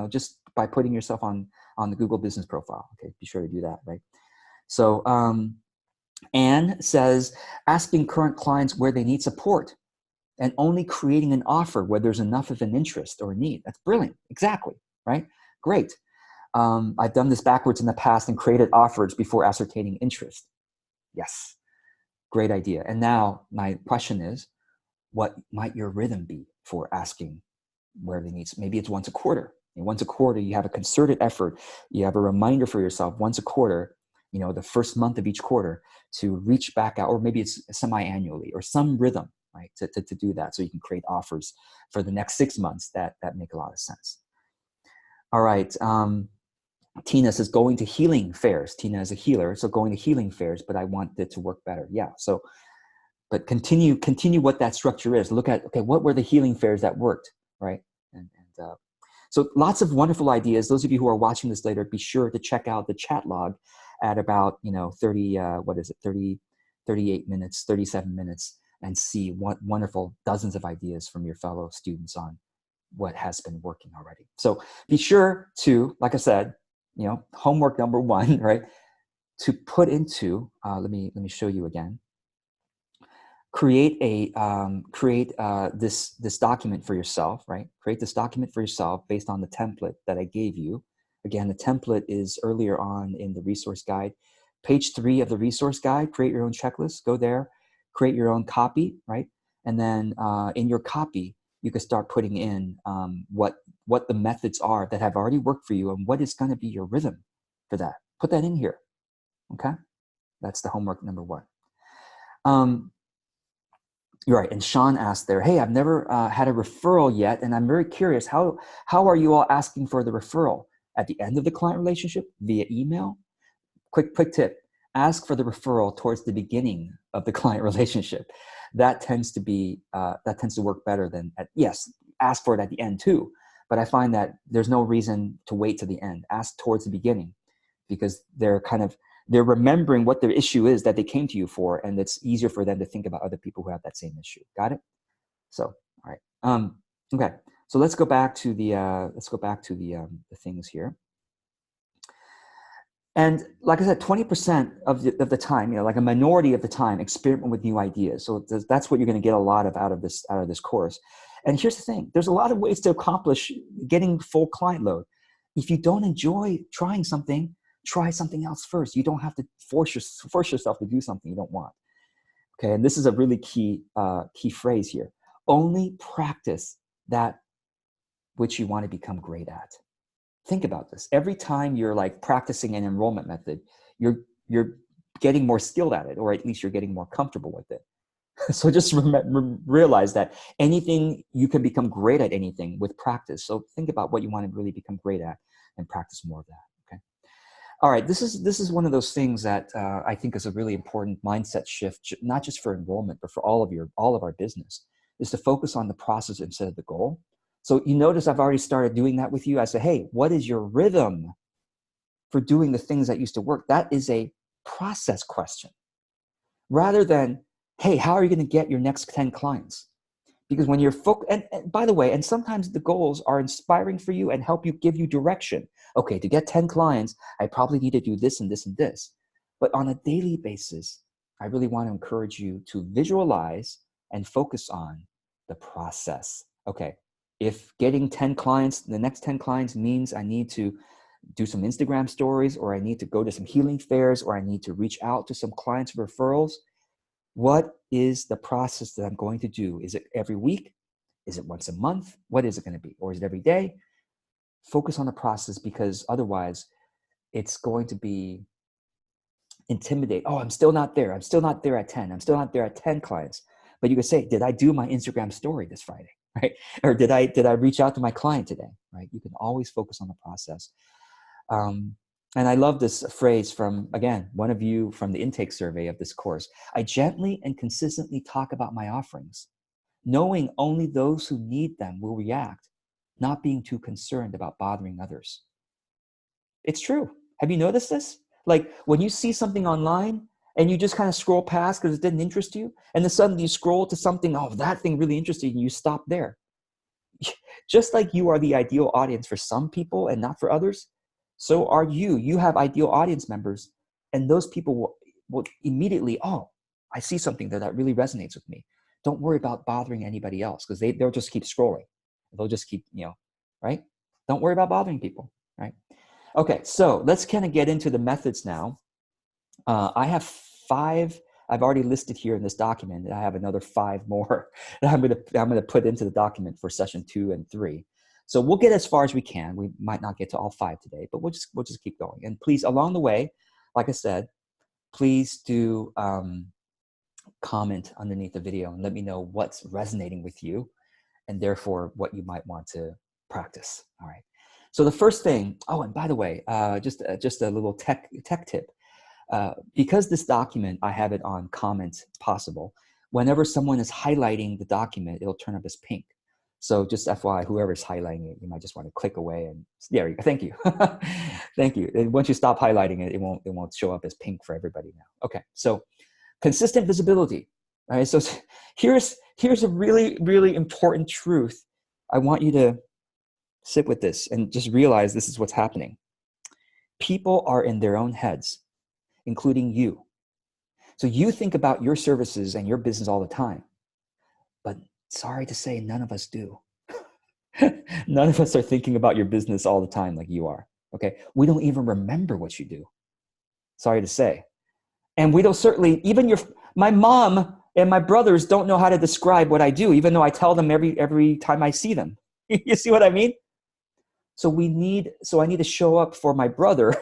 just by putting yourself on the Google business profile. Okay, be sure to do that, right? So Anne says, asking current clients where they need support and only creating an offer where there's enough of an interest or need. That's brilliant. Exactly, right? Great. I've done this backwards in the past and created offers before ascertaining interest. Yes, great idea. And now my question is, what might your rhythm be for asking where they need? Maybe it's once a quarter. And once a quarter, you have a concerted effort. You have a reminder for yourself once a quarter, the first month of each quarter, to reach back out, or maybe it's semi-annually, or some rhythm, right, to do that, so you can create offers for the next 6 months that make a lot of sense. All right. Tina says, going to healing fairs. Tina is a healer, so going to healing fairs, but I want it to work better. Yeah. So, but continue what that structure is. Look at, okay, what were the healing fairs that worked, right? So lots of wonderful ideas. Those of you who are watching this later, be sure to check out the chat log at about 38 minutes, 37 minutes, and see what wonderful dozens of ideas from your fellow students on what has been working already. So be sure to, like I said, homework number 1, right, to put into, let me show you again. Create this document for yourself, right? Create this document for yourself based on the template that I gave you. Again, the template is earlier on in the resource guide. Page 3 of the resource guide, create your own checklist. Go there, create your own copy, right? And then in your copy, you can start putting in what the methods are that have already worked for you, and what is going to be your rhythm for that. Put that in here, okay? That's the homework number 1. You're right. And Sean asked there, hey, I've never had a referral yet, and I'm very curious, how are you all asking for the referral? At the end of the client relationship, via email, quick tip, ask for the referral towards the beginning of the client relationship. That tends to work better than yes, ask for it at the end too. But I find that there's no reason to wait to the end. Ask towards the beginning, because they're remembering what their issue is that they came to you for, and it's easier for them to think about other people who have that same issue. Got it? So, all right. Okay. So let's go back to the things here. And like I said, 20% of the time, like a minority of the time, experiment with new ideas. So that's what you're going to get a lot of out of this course. And here's the thing: there's a lot of ways to accomplish getting full client load. If you don't enjoy trying something, try something else first. You don't have to force yourself to do something you don't want. Okay, and this is a really key phrase here. Only practice that which you want to become great at. Think about this. Every time you're like practicing an enrollment method, you're getting more skilled at it, or at least you're getting more comfortable with it. So just realize that anything, you can become great at anything with practice. So think about what you want to really become great at and practice more of that. Okay. All right. This is one of those things that I think is a really important mindset shift, not just for enrollment, but for all of our business, is to focus on the process instead of the goal. So you notice I've already started doing that with you. I say, hey, what is your rhythm for doing the things that used to work? That is a process question, rather than, hey, how are you going to get your next 10 clients? Because when you're and by the way, and sometimes the goals are inspiring for you and help you, give you direction. Okay, to get 10 clients, I probably need to do this and this and this. But on a daily basis, I really want to encourage you to visualize and focus on the process. Okay, if getting 10 clients, the next 10 clients means I need to do some Instagram stories, or I need to go to some healing fairs, or I need to reach out to some clients for referrals, what is the process that I'm going to do? Is it every week? Is it once a month? What is it going to be? Or is it every day? Focus on the process, because otherwise it's going to be intimidate. Oh, I'm still not there. I'm still not there at 10. I'm still not there at 10 clients. But you could say, did I do my Instagram story this Friday? Right? Or did I reach out to my client today? Right? You can always focus on the process. And I love this phrase from, again, one of you from the intake survey of this course. I gently and consistently talk about my offerings, knowing only those who need them will react, not being too concerned about bothering others. It's true. Have you noticed this? Like when you see something online and you just kind of scroll past because it didn't interest you, and then suddenly you scroll to something, oh, that thing really interested you, and you stop there. Just like you are the ideal audience for some people and not for others, so are you. You have ideal audience members, and those people will immediately, oh, I see something there that really resonates with me. Don't worry about bothering anybody else, because they'll just keep scrolling. They'll just keep, right? Don't worry about bothering people, right? Okay, so let's kind of get into the methods now. I have 5 I've already listed here in this document, and I have another 5 more that I'm going to put into the document for session 2 and 3. So we'll get as far as we can. We might not get to all 5 today, but we'll just keep going. And please, along the way, like I said, please do comment underneath the video and let me know what's resonating with you, and therefore what you might want to practice. All right. So the first thing. Oh, and by the way, just a little tech tip. Because this document, I have it on comment possible. Whenever someone is highlighting the document, it'll turn up as pink. So just FYI, whoever's highlighting it, you might just want to click away, and there you go. Thank you. Thank you. And once you stop highlighting it, it won't show up as pink for everybody now. Okay. So consistent visibility. All right. So here's a really, really important truth. I want you to sit with this and just realize this is what's happening. People are in their own heads, including you. So you think about your services and your business all the time, but sorry to say, none of us do. None of us are thinking about your business all the time like you are. Okay. We don't even remember what you do. Sorry to say. And we don't certainly, even my mom and my brothers don't know how to describe what I do, even though I tell them every time I see them. You see what I mean? So I need to show up for my brother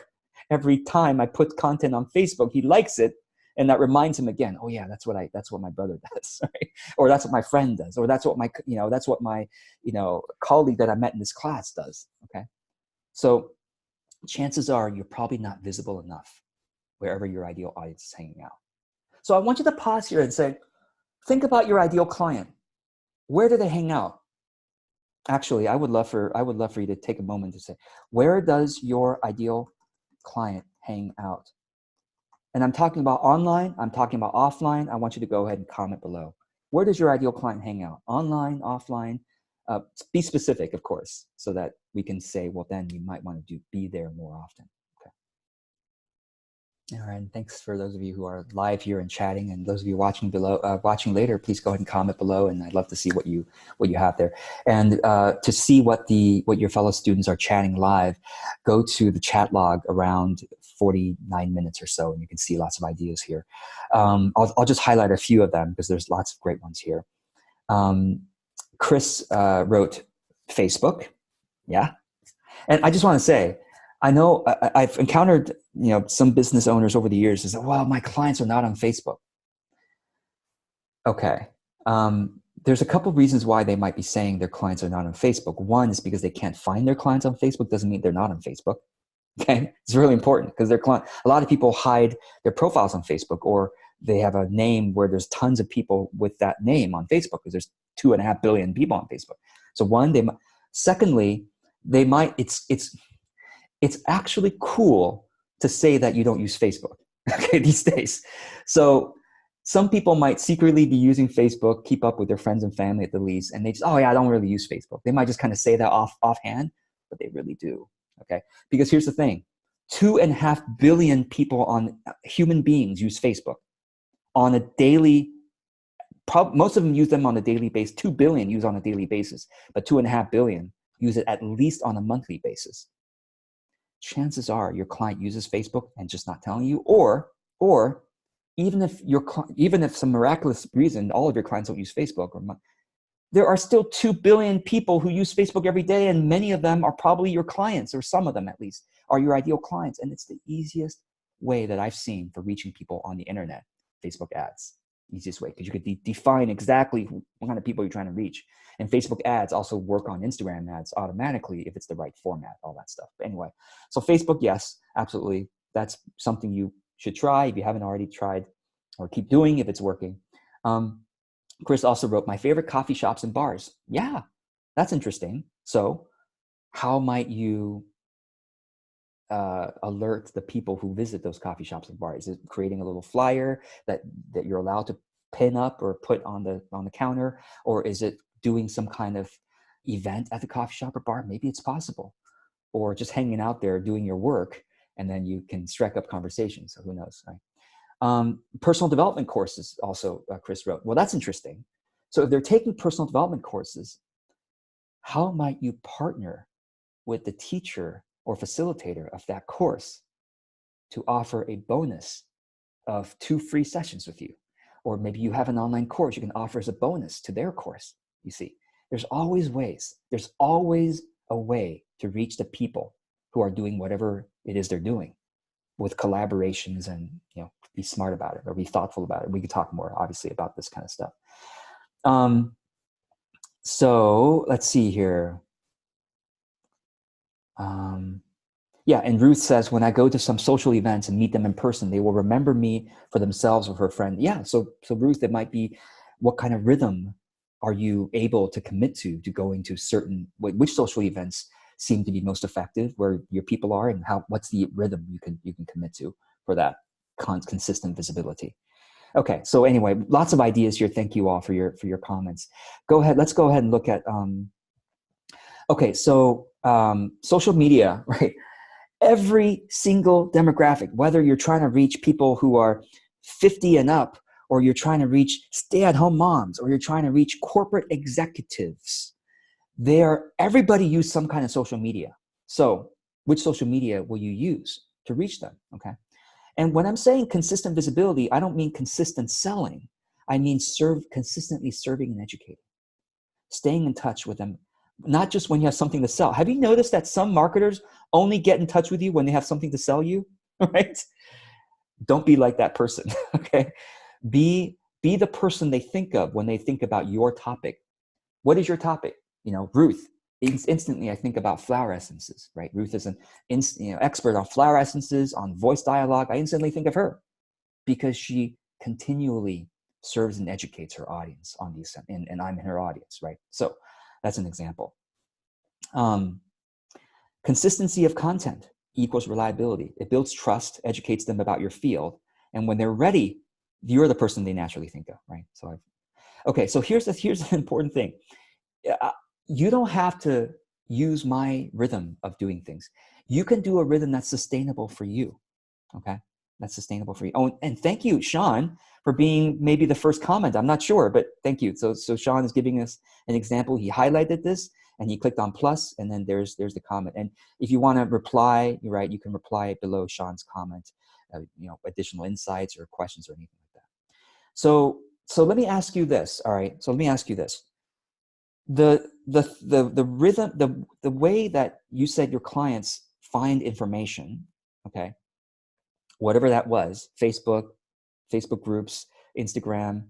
every time I put content on Facebook. He likes it, and that reminds him again, oh yeah, that's what my brother does, right? Or that's what my friend does, or that's what my colleague that I met in this class does. Okay. So chances are you're probably not visible enough. wherever your ideal audience is hanging out. So I want you to pause here and say, think about your ideal client. Where do they hang out? Actually, I would love for you to take a moment to say, where does your ideal client hang out? And I'm talking about online, I'm talking about offline. I want you to go ahead and comment below. Where does your ideal client hang out? Online, offline? Be specific, of course, so that we can say, well, then you might want to be there more often. Okay. All right, and thanks for those of you who are live here and chatting, and those of you watching below, watching later, please go ahead and comment below, and I'd love to see what you have there. And to see what your fellow students are chatting live, go to the chat log around 49 minutes or so, and you can see lots of ideas here. I'll just highlight a few of them because there's lots of great ones here. Chris wrote Facebook. Yeah. And I just want to say, I know I've encountered, some business owners over the years who say, well, my clients are not on Facebook. Okay. There's a couple of reasons why they might be saying their clients are not on Facebook. One is because they can't find their clients on Facebook. Doesn't mean they're not on Facebook. Okay. It's really important because a lot of people hide their profiles on Facebook, or they have a name where there's tons of people with that name on Facebook because there's 2.5 billion people on Facebook. So secondly, it's actually cool to say that you don't use Facebook, okay, these days. So some people might secretly be using Facebook, keep up with their friends and family at the least, and they just, oh yeah, I don't really use Facebook. They might just kind of say that offhand, but they really do, okay? Because here's the thing, 2.5 billion human beings use Facebook on a daily, most of them use them on a daily basis. 2 billion use on a daily basis, but 2.5 billion use it at least on a monthly basis. Chances are your client uses Facebook and just not telling you, or even if some miraculous reason all of your clients don't use Facebook, there are still 2 billion people who use Facebook every day, and many of them are probably your clients, or some of them at least are your ideal clients. And it's the easiest way that I've seen for reaching people on the internet, Facebook ads. Easiest way, because you could define exactly what kind of people you're trying to reach. And Facebook ads also work on Instagram ads automatically if it's the right format, all that stuff. But anyway, so Facebook, yes, absolutely. That's something you should try if you haven't already tried, or keep doing if it's working. Chris also wrote, my favorite coffee shops and bars. Yeah, that's interesting. So how might you alert the people who visit those coffee shops and bars? Is it creating a little flyer that you're allowed to pin up or put on the counter? Or is it doing some kind of event at the coffee shop or bar? Maybe it's possible. Or just hanging out there doing your work, and then you can strike up conversations. So who knows, right? Personal development courses also, Chris wrote. Well, that's interesting. So if they're taking personal development courses, how might you partner with the teacher or facilitator of that course to offer a bonus of 2 free sessions with you? Or maybe you have an online course you can offer as a bonus to their course. You see, there's always ways. There's always a way to reach the people who are doing whatever it is they're doing, with collaborations, and be smart about it, or be thoughtful about it. We could talk more, obviously, about this kind of stuff. So let's see here. Yeah, and Ruth says, when I go to some social events and meet them in person, they will remember me for themselves or her friend. Yeah, so Ruth, it might be, what kind of rhythm are you able to commit to going to which social events seem to be most effective, where your people are, and what's the rhythm you can commit to for that consistent visibility. Okay, so anyway, lots of ideas here. Thank you all for your comments. Let's go ahead and look at, okay, so social media, right? Every single demographic, whether you're trying to reach people who are 50 and up, or you're trying to reach stay-at-home moms, or you're trying to reach corporate executives, everybody use some kind of social media. So which social media will you use to reach them, okay? And when I'm saying consistent visibility, I don't mean consistent selling. I mean consistently serving and educating, staying in touch with them, not just when you have something to sell. Have you noticed that some marketers only get in touch with you when they have something to sell you, right? Don't be like that person, okay? Be the person they think of when they think about your topic. What is your topic? Ruth, instantly I think about flower essences, right? Ruth is an expert on flower essences, on voice dialogue. I instantly think of her because she continually serves and educates her audience on these, and I'm in her audience, right? So that's an example. Consistency of content equals reliability. It builds trust, educates them about your field, and when they're ready, you're the person they naturally think of, right? So okay, so here's an important thing. You don't have to use my rhythm of doing things. You can do a rhythm that's sustainable for you, okay? That's sustainable for you. Oh, and thank you, Sean, for being maybe the first comment. I'm not sure, but thank you. So Sean is giving us an example. He highlighted this and he clicked on plus, and then there's the comment. And if you want to reply, you're right, you can reply below Sean's comment, additional insights or questions or anything like that. So let me ask you this. All right. So let me ask you this. The rhythm, the way that you said your clients find information, okay, whatever that was, Facebook groups, Instagram,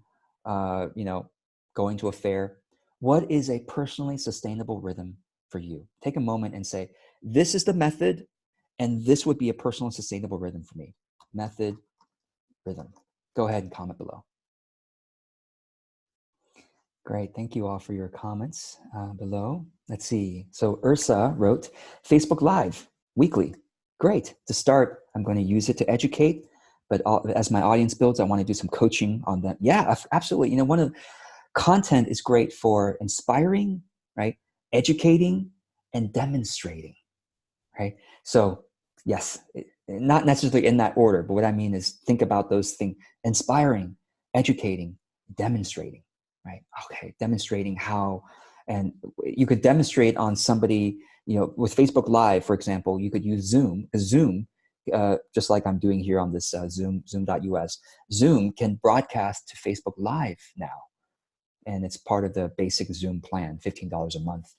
going to a fair, what is a personally sustainable rhythm for you? Take a moment and say, this is the method, and this would be a personal sustainable rhythm for me. Method, rhythm. Go ahead and comment below. Great. Thank you all for your comments below. Let's see. So Ursa wrote, Facebook Live weekly. Great. To start, I'm going to use it to educate, but as my audience builds, I want to do some coaching on them. Yeah, absolutely. One of the content is great for inspiring, right? Educating and demonstrating, right? So yes, not necessarily in that order, but what I mean is think about those things: inspiring, educating, demonstrating. Right. Okay. Demonstrating how, and you could demonstrate on somebody, with Facebook Live, for example, you could use Zoom, because Zoom, just like I'm doing here on this zoom.us, Zoom can broadcast to Facebook Live now. And it's part of the basic Zoom plan, $15 a month.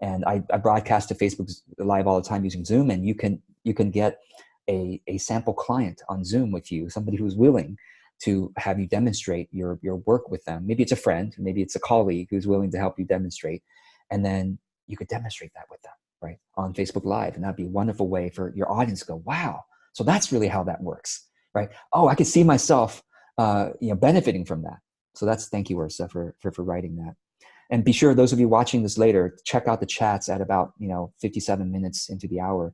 And I broadcast to Facebook Live all the time using Zoom, and you can get a sample client on Zoom with you, somebody who's willing to have you demonstrate your work with them. Maybe it's a friend, maybe it's a colleague who's willing to help you demonstrate. And then you could demonstrate that with them, right, on Facebook Live. And that'd be a wonderful way for your audience to go, wow, so that's really how that works, right? Oh, I could see myself benefiting from that. So thank you, Ursa, for writing that. And be sure, those of you watching this later, check out the chats at about 57 minutes into the hour.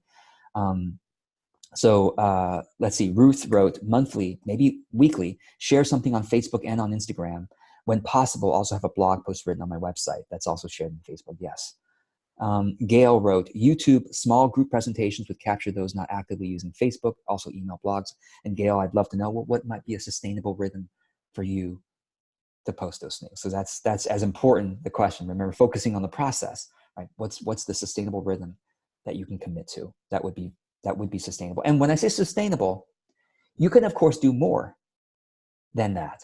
So let's see, Ruth wrote monthly, maybe weekly, share something on Facebook and on Instagram. When possible, also have a blog post written on my website. That's also shared on Facebook, yes. Gail wrote, YouTube, small group presentations would capture those not actively using Facebook, also email blogs. And Gail, I'd love to know what might be a sustainable rhythm for you to post those things. So that's as important, the question. Remember, focusing on the process, right? What's the sustainable rhythm that you can commit to that would be sustainable? And when I say sustainable, you can of course do more than that,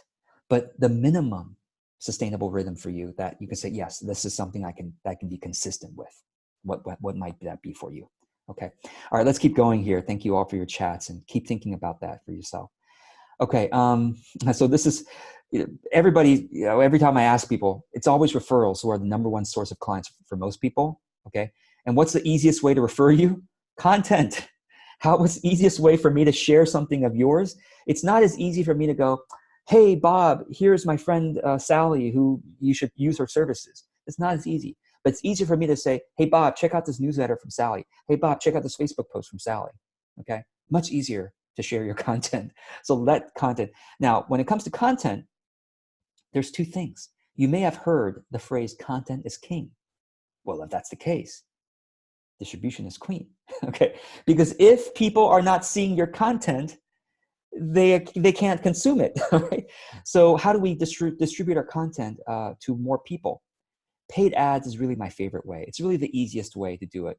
but the minimum sustainable rhythm for you that you can say, yes, this is something that can be consistent with. What might that be for you? Okay. All right, let's keep going here. Thank you all for your chats, and keep thinking about that for yourself. Okay. So this is, everybody, every time I ask people, it's always referrals who are the number one source of clients for most people. Okay. And what's the easiest way to refer you? Content. What's the easiest way for me to share something of yours? It's not as easy for me to go, hey, Bob, here's my friend Sally, who you should use her services. It's not as easy, but it's easier for me to say, hey, Bob, check out this newsletter from Sally. Hey, Bob, check out this Facebook post from Sally. Okay. Much easier to share your content. So let content. Now, when it comes to content, there's two things. You may have heard the phrase content is king. Well, if that's the case, distribution is queen. Okay. Because if people are not seeing your content, they can't consume it. Right? So how do we distribute our content to more people? Paid ads is really my favorite way. It's really the easiest way to do it,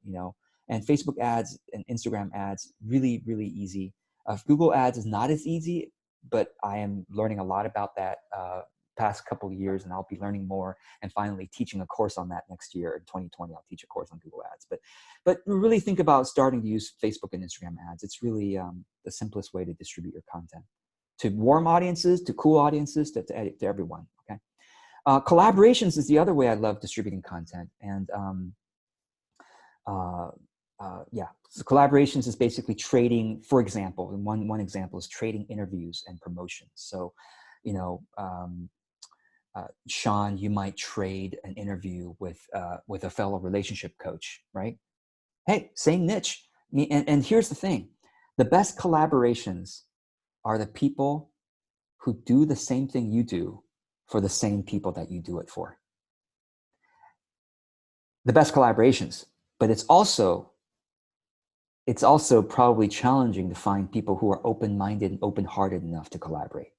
and Facebook ads and Instagram ads, really, really easy. Google ads is not as easy, but I am learning a lot about that past couple of years, and I'll be learning more and finally teaching a course on that next year. In 2020, I'll teach a course on Google ads. But really think about starting to use Facebook and Instagram ads. It's really the simplest way to distribute your content to warm audiences, to cool audiences, to everyone. Okay. Collaborations is the other way I love distributing content. And yeah, so collaborations is basically trading. For example, and one example is trading interviews and promotions. So, you know, Sean, you might trade an interview with a fellow relationship coach, right? Hey, same niche. And here's the thing: the best collaborations are the people who do the same thing you do for the same people that you do it for. The best collaborations, but it's also probably challenging to find people who are open-minded and open-hearted enough to collaborate.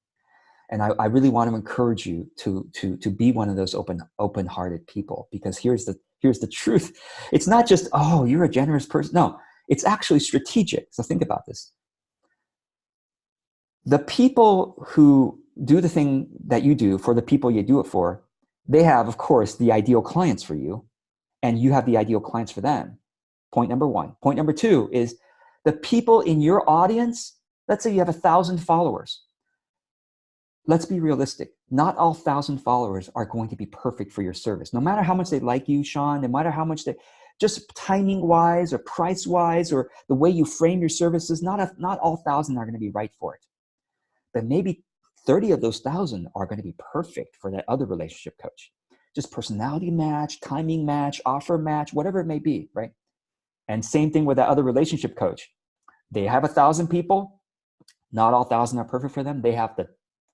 And I really want to encourage you to be one of those open-hearted people, because here's the truth. It's not just, oh, you're a generous person. No, it's actually strategic. So think about this. The people who do the thing that you do for the people you do it for, they have, of course, the ideal clients for you, and you have the ideal clients for them. Point number one. Point number two is the people in your audience. Let's say you have 1,000 followers. Let's be realistic. Not all 1,000 followers are going to be perfect for your service. No matter how much they like you, Sean, no matter how much they, just timing wise or price wise or the way you frame your services, not all 1,000 are going to be right for it. But maybe 30 of those 1,000 are going to be perfect for that other relationship coach. Just personality match, timing match, offer match, whatever it may be, right? And same thing with that other relationship coach. They have 1,000 people. Not all 1,000 are perfect for them. They have the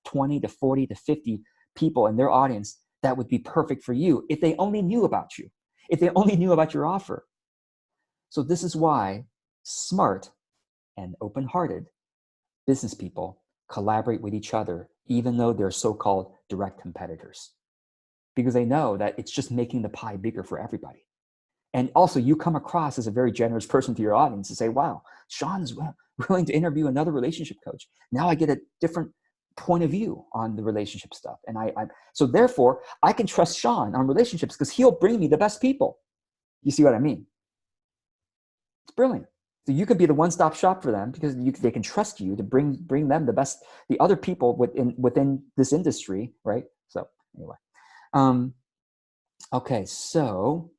20 to 40 to 50 people in their audience that would be perfect for you if they only knew about you, if they only knew about your offer. So this is why smart and open-hearted business people collaborate with each other, even though they're so-called direct competitors, because they know that it's just making the pie bigger for everybody. And also, you come across as a very generous person to your audience to say, wow, Sean's willing to interview another relationship coach. Now I get a different point of view on the relationship stuff. And so therefore, I can trust Sean on relationships because he'll bring me the best people. You see what I mean? It's brilliant. So you could be the one-stop shop for them because they can trust you to bring them the other people within this industry, right? So anyway, okay, so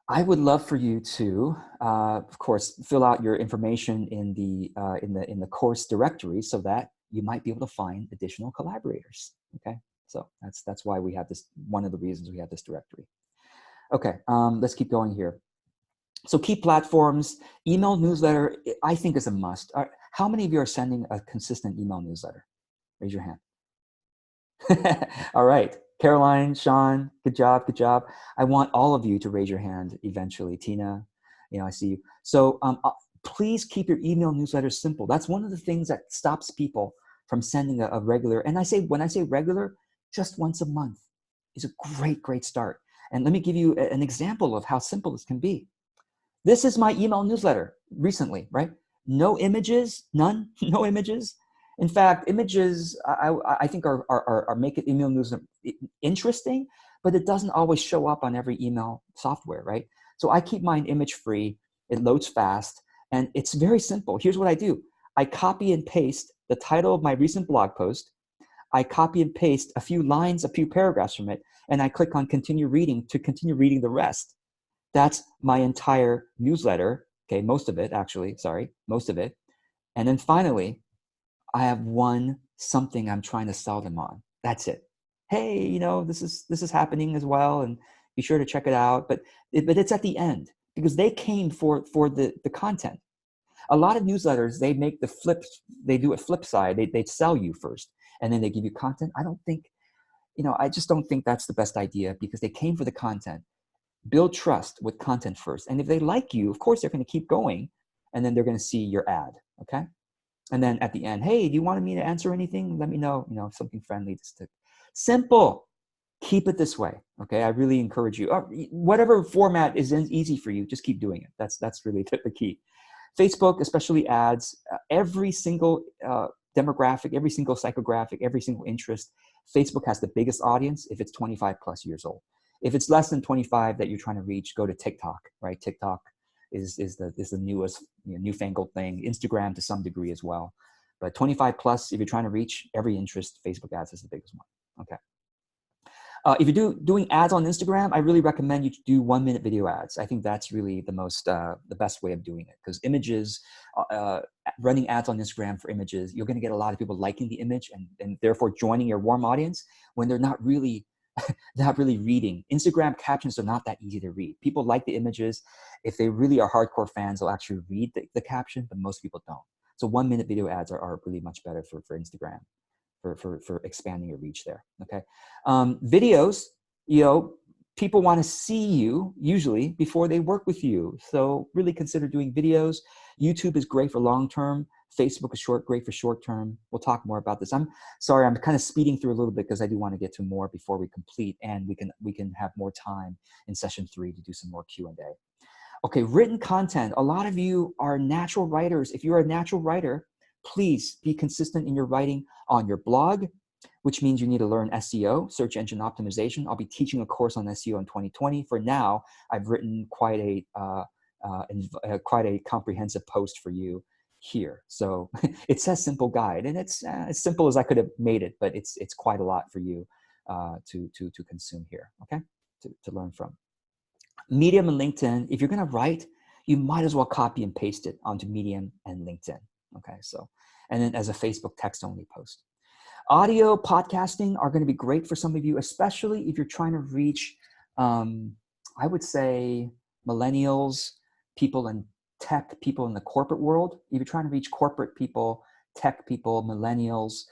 I would love for you to, of course, fill out your information in the course directory so that you might be able to find additional collaborators. Okay, so that's why we have this. One of the reasons we have this directory. Okay, let's keep going here. So key platforms, email newsletter, I think is a must. How many of you are sending a consistent email newsletter? Raise your hand. All right. Caroline, Sean, good job, good job. I want all of you to raise your hand eventually. Tina, I see you. So please keep your email newsletters simple. That's one of the things that stops people from sending a regular, and when I say regular, just once a month is a great start. And let me give you an example of how simple this can be. This is my email newsletter recently, right? No images, none, no images. In fact, images, I think are make it email news interesting, but it doesn't always show up on every email software, right? So I keep mine image free. It loads fast, and it's very simple. Here's what I do. I copy and paste the title of my recent blog post. I copy and paste a few lines, a few paragraphs from it, and I click on continue reading to continue reading the rest. That's my entire newsletter. Okay, most of it, actually, sorry, most of it. And then finally, I have something I'm trying to sell them on. That's it. Hey, this is happening as well, and be sure to check it out. But it's at the end because they came for the content. A lot of newsletters, they make they do it flip side. They sell you first, and then they give you content. I just don't think that's the best idea because they came for the content. Build trust with content first. And if they like you, of course, they're going to keep going, and then they're going to see your ad, okay? And then at the end, hey, do you want me to answer anything? Let me know, something friendly. Simple. Keep it this way, okay? I really encourage you. Whatever format is easy for you, just keep doing it. That's really the key. Facebook, especially ads, every single demographic, every single psychographic, every single interest, Facebook has the biggest audience if it's 25 plus years old. If it's less than 25 that you're trying to reach, go to TikTok, right? TikTok is the newest, newfangled thing. Instagram to some degree as well. But 25 plus, if you're trying to reach every interest, Facebook ads is the biggest one, okay? If you're doing ads on Instagram, I really recommend you do 1 minute video ads. I think that's really the best way of doing it, because images, running ads on Instagram for images, you're going to get a lot of people liking the image and therefore joining your warm audience when they're not really reading. Instagram captions are not that easy to read. People like the images. If they really are hardcore fans, they'll actually read the caption, but most people don't. So 1 minute video ads are really much better for Instagram, for expanding your reach there. Okay. Videos, people want to see you usually before they work with you. So really consider doing videos. YouTube is great for long-term. Facebook is great for short-term. We'll talk more about this. I'm sorry, I'm kind of speeding through a little bit because I do want to get to more before we complete, and we can have more time in session 3 to do some more Q&A. Okay, written content. A lot of you are natural writers. If you're a natural writer, please be consistent in your writing on your blog, which means you need to learn SEO, search engine optimization. I'll be teaching a course on SEO in 2020. For now, I've written quite a comprehensive post for you here. So it says simple guide, and it's as simple as I could have made it, but it's quite a lot for you to consume here, okay, to learn from. Medium and LinkedIn, if you're going to write, you might as well copy and paste it onto Medium and LinkedIn. Okay, so, and then as a Facebook text-only post. Audio podcasting are going to be great for some of you, especially if you're trying to reach, I would say, millennials, people in tech, people in the corporate world. If you're trying to reach corporate people, tech people, millennials,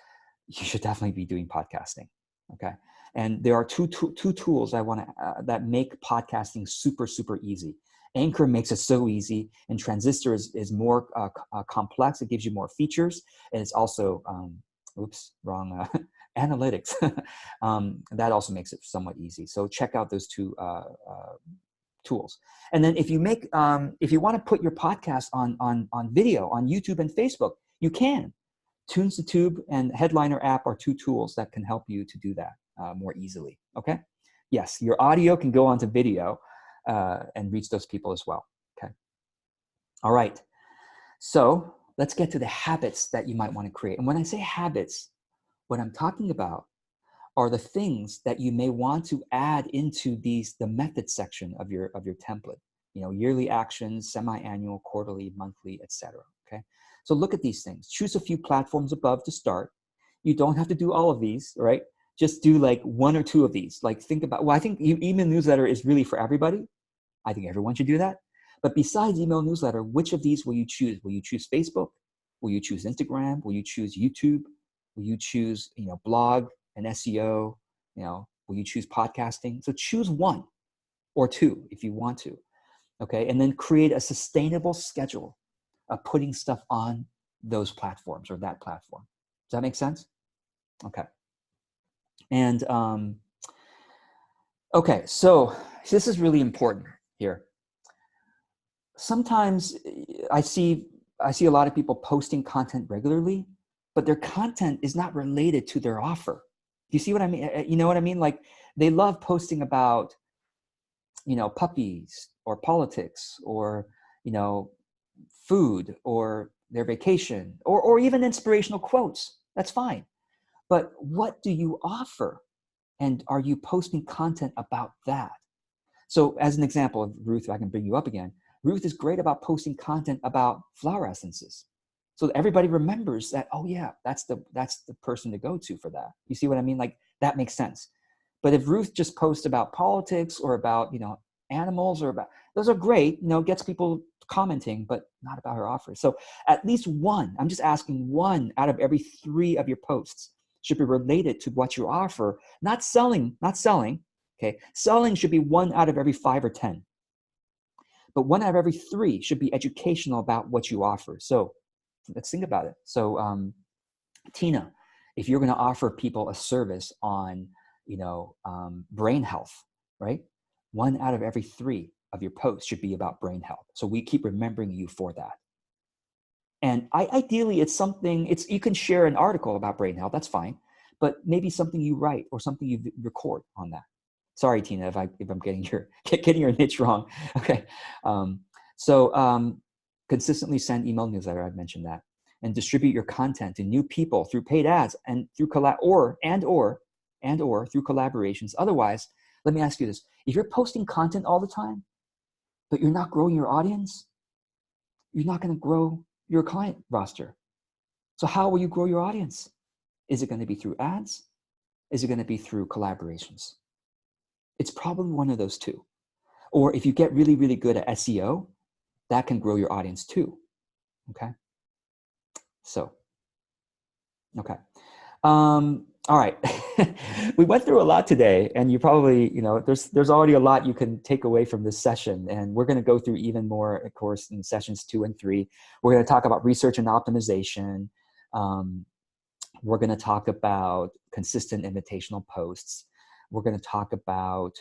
you should definitely be doing podcasting. Okay. And there are two tools that make podcasting super, super easy. Anchor makes it so easy, and Transistor is more complex. It gives you more features, and it's also, analytics. That also makes it somewhat easy. So check out those two tools. And then if you want to put your podcast on video on YouTube and Facebook, you can. Tunes to Tube and Headliner app are two tools that can help you to do that more easily. Okay. Yes, your audio can go onto video and reach those people as well. Okay. All right. So let's get to the habits that you might want to create. And when I say habits, what I'm talking about are the things that you may want to add into the method section of your template. Yearly actions, semi-annual, quarterly, monthly, etc. Okay. So look at these things. Choose a few platforms above to start. You don't have to do all of these, right? Just do like 1 or 2 of these. Like think about, I think email newsletter is really for everybody. I think everyone should do that. But besides email newsletter, which of these will you choose? Will you choose Facebook? Will you choose Instagram? Will you choose YouTube? Will you choose, blog and SEO? Will you choose podcasting? So choose 1 or 2 if you want to. Okay. And then create a sustainable schedule of putting stuff on those platforms or that platform. Does that make sense? Okay. And, okay. So this is really important here. Sometimes I see a lot of people posting content regularly, but their content is not related to their offer. Do you see what I mean? You know what I mean? Like they love posting about, puppies or politics or, food or their vacation or even inspirational quotes. That's fine. But what do you offer? And are you posting content about that? So as an example of Ruth, if I can bring you up again, Ruth is great about posting content about flower essences. So that everybody remembers that, oh yeah, that's the person to go to for that. You see what I mean? Like that makes sense. But if Ruth just posts about politics or about, animals or about, those are great, gets people commenting, but not about her offer. So at least 1, I'm just asking 1 out of every 3 of your posts should be related to what you offer, not selling. Okay. Selling should be 1 out of every 5 or 10. But 1 out of every 3 should be educational about what you offer. So let's think about it. So Tina, if you're going to offer people a service on, brain health, right? 1 out of every 3 of your posts should be about brain health. So we keep remembering you for that. And ideally, it's something, you can share an article about brain health, that's fine, but maybe something you write or something you record on that. Sorry, Tina, if I'm getting your niche wrong. Okay. Consistently send email newsletter. I've mentioned that, and distribute your content to new people through paid ads and through or and or through collaborations. Otherwise, let me ask you this. If you're posting content all the time, but you're not growing your audience, you're not going to grow your client roster. So how will you grow your audience? Is it going to be through ads? Is it going to be through collaborations? It's probably one of those two. Or if you get really, really good at SEO, that can grow your audience too. Okay. So, okay. All right. We went through a lot today, and you probably, there's already a lot you can take away from this session. And we're going to go through even more, of course, in sessions 2 and 3. We're going to talk about research and optimization. We're going to talk about consistent invitational posts. We're going to talk about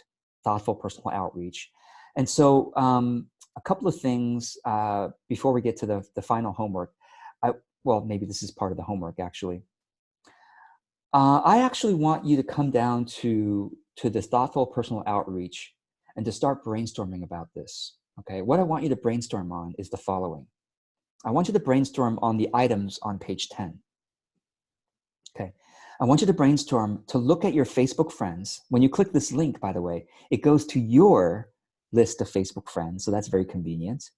thoughtful personal outreach. And so a couple of things before we get to the final homework. Well, maybe this is part of the homework, actually. I actually want you to come down to the thoughtful personal outreach and to start brainstorming about this. Okay, what I want you to brainstorm on is the following. I want you to brainstorm on the items on page 10. Okay, I want you to brainstorm to look at your Facebook friends. When you click this link, by the way, it goes to your list of Facebook friends, so that's very convenient.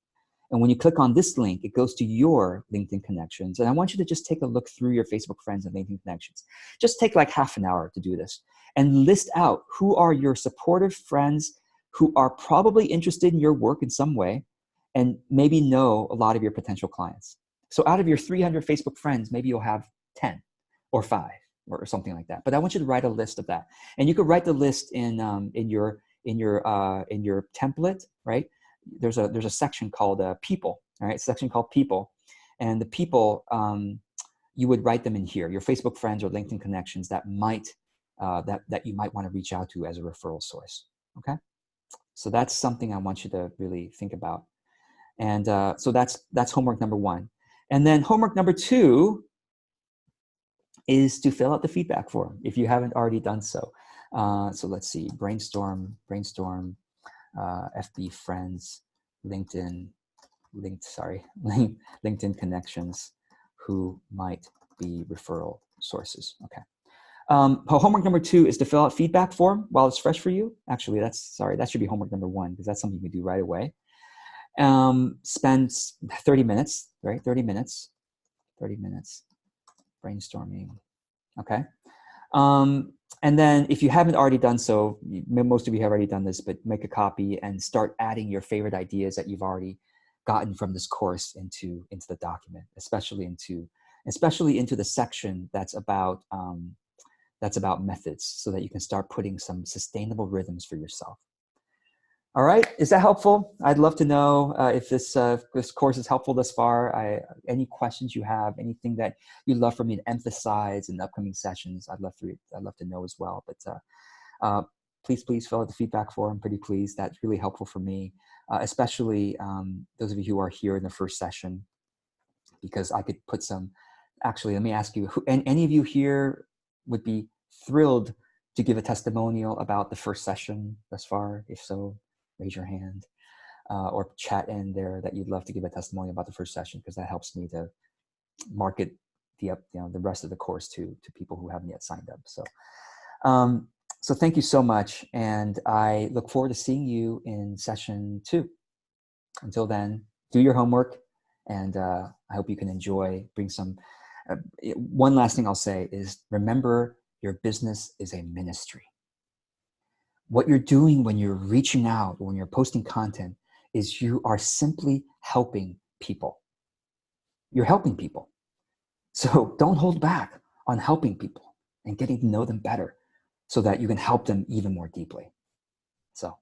And when you click on this link, it goes to your LinkedIn connections. And I want you to just take a look through your Facebook friends and LinkedIn connections. Just take like half an hour to do this and list out who are your supportive friends who are probably interested in your work in some way and maybe know a lot of your potential clients. So out of your 300 Facebook friends, maybe you'll have 10 or 5 or something like that. But I want you to write a list of that. And you could write the list in your template, right? There's a section called people, all right? Section called people, and the people you would write them in here. Your Facebook friends or LinkedIn connections that might that you might want to reach out to as a referral source. Okay, so that's something I want you to really think about, and so that's homework number 1, and then homework number 2 is to fill out the feedback form if you haven't already done so. So let's see, brainstorm. FB friends, LinkedIn connections who might be referral sources. Okay. Homework number 2 is to fill out feedback form while it's fresh for you. Actually, that should be homework number 1 because that's something you can do right away. Spend 30 minutes, right? 30 minutes brainstorming. Okay. And then if you haven't already done so, most of you have already done this, but make a copy and start adding your favorite ideas that you've already gotten from this course into the document, especially into the section that's about methods, so that you can start putting some sustainable rhythms for yourself. All right, is that helpful? I'd love to know if this course is helpful thus far. Any questions you have, anything that you'd love for me to emphasize in upcoming sessions, I'd love to know as well. But please fill out the feedback form. Pretty please. That's really helpful for me, especially those of you who are here in the first session, because I could put some. Actually, let me ask you: any of you here would be thrilled to give a testimonial about the first session thus far? If so, raise your hand or chat in there that you'd love to give a testimony about the first session, because that helps me to market the rest of the course to people who haven't yet signed up. So so thank you so much, and I look forward to seeing you in session 2. Until then, do your homework, and I hope you can enjoy. Bring some. One last thing I'll say is, remember, your business is a ministry. What you're doing when you're reaching out, when you're posting content, is you are simply helping people. You're helping people. So don't hold back on helping people and getting to know them better so that you can help them even more deeply. So,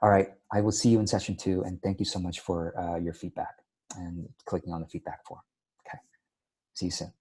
all right, I will see you in session 2, and thank you so much for your feedback and clicking on the feedback form. Okay, see you soon.